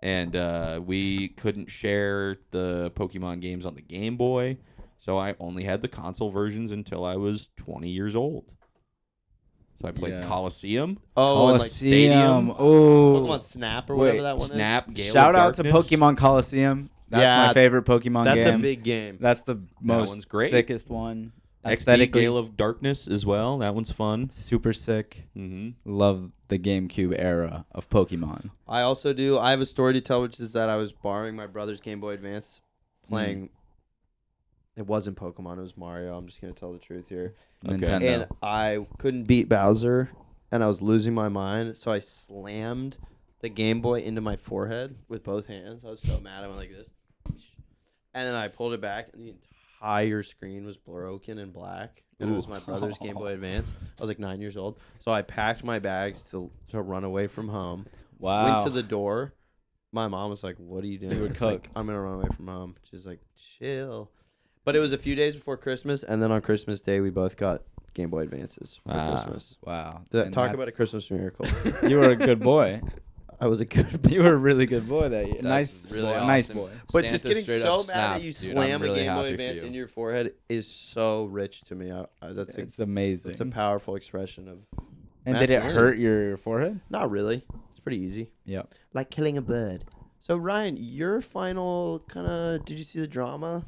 E: And we couldn't share the Pokemon games on the Game Boy. So I only had the console versions until I was 20 years old. So I played
F: Yeah.
E: Coliseum.
C: Oh, and, like
F: Coliseum.
C: Pokemon
F: Oh.
C: Snap or
F: Wait,
C: whatever that one
E: Snap, Gale
F: Shout
E: of
F: out to
E: Darkness.
F: Pokemon Coliseum. That's
C: Yeah,
F: my favorite Pokemon
C: is. That's
F: game.
C: a big game.
F: That's the most
E: one's great.
F: sickest one.
E: XD
F: Aesthetically,
E: Gale of Darkness as well. That one's fun.
F: super sick.
E: Mm-hmm.
F: Love the GameCube era of Pokemon.
C: I also do. I have a story to tell, which is that I was borrowing my brother's Game Boy Advance, playing. It wasn't Pokemon. It was Mario. I'm just gonna tell the truth here.
F: Nintendo.
C: And I couldn't beat Bowser, and I was losing my mind. So I slammed the Game Boy into my forehead with both hands. I was so mad. I went like this, and then I pulled it back, and the entire screen was broken and black. And it was my brother's Game Boy Advance. I was like 9 years old. So I packed my bags to run away from home.
F: Wow.
C: Went to the door. My mom was like, "What are you doing?"
F: You were
C: It's like,
F: cooked.
C: I'm gonna run away from home. She's like, "Chill." But it was a few days before Christmas, and then on Christmas Day, we both got Game Boy Advances for Christmas.
F: Wow.
C: Talk about a Christmas miracle.
F: You were a good boy.
C: I was a good.
F: You were a really good boy that year.
D: That's
F: Nice,
D: really
F: boy.
D: awesome.
F: Nice boy.
C: But
D: Santa
C: just getting
D: straight
C: so
D: up
C: mad
D: snapped,
C: that you
D: dude.
C: slam
D: I'm
C: a
D: really
C: Game Boy
D: happy for
C: Advance
D: you.
C: into your forehead is so rich to me. That's
F: It's amazing.
C: it's a powerful expression of.
F: And did it
C: masculinity.
F: hurt your forehead?
C: Not really. It's pretty easy.
F: Yeah.
C: Like killing a bird. So Ryan, your final kind of. Did you see the drama?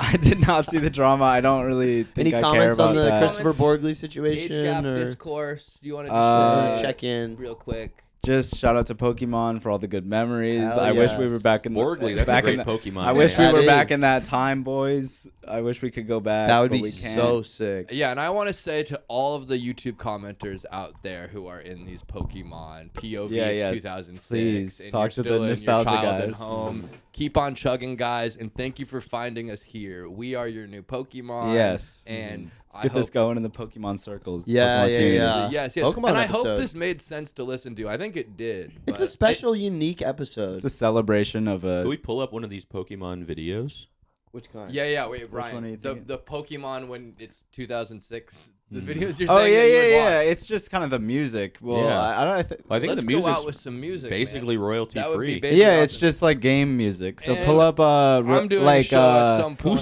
F: I did not see the drama. I don't really think
C: Any
F: I
C: comments
F: care
C: on
F: about
C: the
F: that.
C: Christopher Borgley
D: Age
C: situation?
D: gap
C: or
D: discourse. Do you want to just
C: check in?
D: real quick?
F: Just shout out to Pokemon for all the good memories.
C: Hell
F: I wish we
C: yes.
F: were back in
E: Borgley, that's a
F: back
E: great
F: in
E: Pokemon.
F: I wish we
C: That
F: were back
C: is.
F: in that time, boys. I wish we could go back.
C: That would
F: but
C: be
F: we can't.
C: so sick.
D: Yeah, and I want to say to all of the YouTube commenters out there who are in these Pokemon POVs
F: Yeah,
D: 2006,
F: please,
D: and
F: talk
D: you're
F: to the
D: still in
F: nostalgia
D: your childhood
F: guys.
D: home. Keep on chugging, guys, and thank you for finding us here. We are your new Pokemon.
F: Yes.
D: and
F: Let's
D: I
F: get this
D: hope
F: going in the Pokemon circles.
C: Yeah,
F: Pokemon
C: yeah,
F: series.
C: yeah.
D: Yes, yes.
C: Pokemon
D: and I
C: episode.
D: hope this made sense to listen to. I think it did.
C: It's
D: but
C: a special, unique episode.
F: It's a celebration of
E: Can
F: a.
E: we pull up one of these Pokemon videos?
C: Which kind?
D: Yeah. Wait,
F: one are you
D: Ryan.
F: thinking?
D: The Pokemon when it's 2006. The videos you're
F: Oh
D: saying.
F: yeah,
D: that you
F: yeah,
D: would
F: yeah.
D: watch.
F: It's just kind of the music. Well,
E: Yeah.
F: I don't.
E: Well, I think
D: Let's
E: the
D: go
E: music's
D: out with some music.
E: basically
D: man.
E: royalty
D: That would be
E: free.
D: basically
F: Yeah, it's
D: awesome.
F: just like game music. So
D: And
F: pull up
D: I'm doing
F: like
D: a show at some point.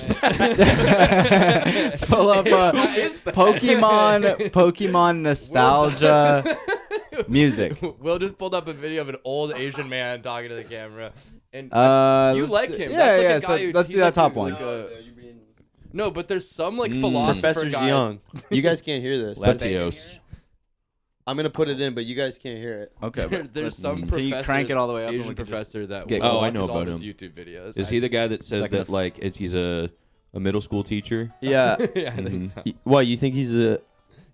F: pull up Pokemon nostalgia music.
D: Will just pulled up a video of an old Asian man talking to the camera, and you
F: let's
D: like
F: see-
D: him.
F: Yeah,
D: That's like
F: yeah.
D: a guy who,
F: let's
D: he's
F: do that
D: like
F: top
D: a-
F: one.
D: like a- no, but there's some like philosopher
C: Professor
D: guy.
C: Young. You guys can't hear this.
E: Latios.
C: I'm gonna put it in, but you guys can't hear it.
F: Okay,
D: There's some
F: Can
D: professor,
F: you crank it all the way up? and
D: Asian
F: we can just-
D: professor that
F: get
D: watches
E: Oh, I know
D: all
E: about
D: his
E: him.
D: YouTube videos.
E: Is he the guy that says
F: Second
E: that like he's a middle school teacher?
C: Yeah.
D: yeah, I think so.
C: What, you think he's a?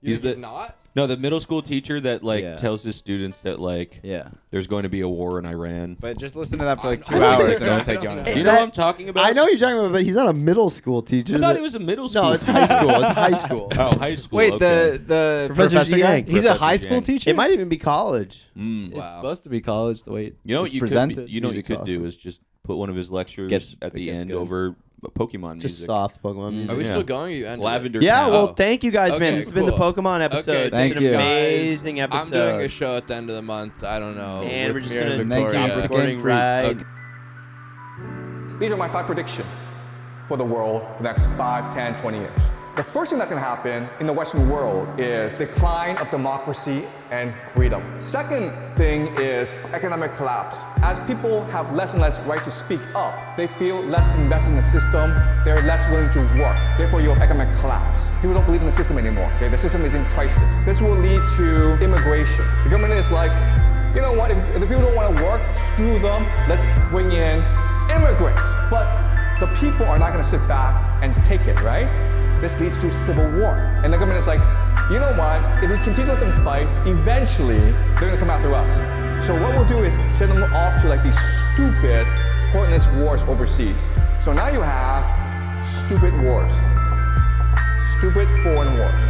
D: You
E: He's
D: think he's
E: the-
D: not.
E: No, the middle school teacher that like
F: Yeah.
E: tells his students that like
F: Yeah,
E: there's going to be a war in Iran.
F: but just listen to that for like
D: I'm-
F: 2
D: I
F: hours
D: don't
F: and it'll
D: know.
F: take you on. a
E: Do you
F: journey.
E: know what I'm talking about?
C: I know what you're talking about, but he's not a middle school teacher.
E: I thought he was a middle school.
C: No, it's high school. It's high school.
E: Oh, high school.
F: Wait,
E: okay.
F: the
C: Professor
F: guy?
C: Yang.
F: He's a
E: Professor
F: high school
E: Yang.
F: teacher.
C: It might even be college.
E: Mm.
F: It's
D: Wow.
F: supposed to be college the way
E: You know what
F: it's
E: you
F: presented.
E: could, you know what you
C: Music's
E: could do
C: awesome.
E: is just put one of his lectures
C: Gets-
E: at the
C: gets
E: end
C: good.
E: over Pokemon
C: Just
E: music.
C: soft Pokemon music.
D: Are we
E: Yeah.
D: still going? Or are you ending?
E: Lavender
C: Yeah,
E: Town.
C: well, thank you guys, man.
D: Okay,
C: This has been the
D: cool.
C: Pokemon episode.
D: Okay,
C: It's
F: thank
C: an
F: you.
C: amazing
D: I'm
C: episode.
D: doing a show at the end of the month. I don't know.
C: and we're
D: with
C: just
D: me and
C: gonna
F: Victoria.
C: stop
F: Thank you.
C: recording
F: Game-free.
C: right.
D: Okay.
G: These are my 5 predictions for the world for the next 5, 10, 20 years. The first thing that's going to happen in the Western world is decline of democracy and freedom. Second thing is economic collapse. As people have less and less right to speak up, they feel less invested in the system, they're less willing to work. Therefore, you have economic collapse. People don't believe in the system anymore. Okay? The system is in crisis. This will lead to immigration. The government is like, you know what, if the people don't want to work, screw them, let's bring in immigrants. But the people are not going to sit back and take it, right? This leads to civil war. And the government is like, you know what, if we continue to let them fight, eventually they're going to come after us. So what we'll do is send them off to like these stupid, pointless wars overseas. So now you have stupid wars, stupid foreign wars.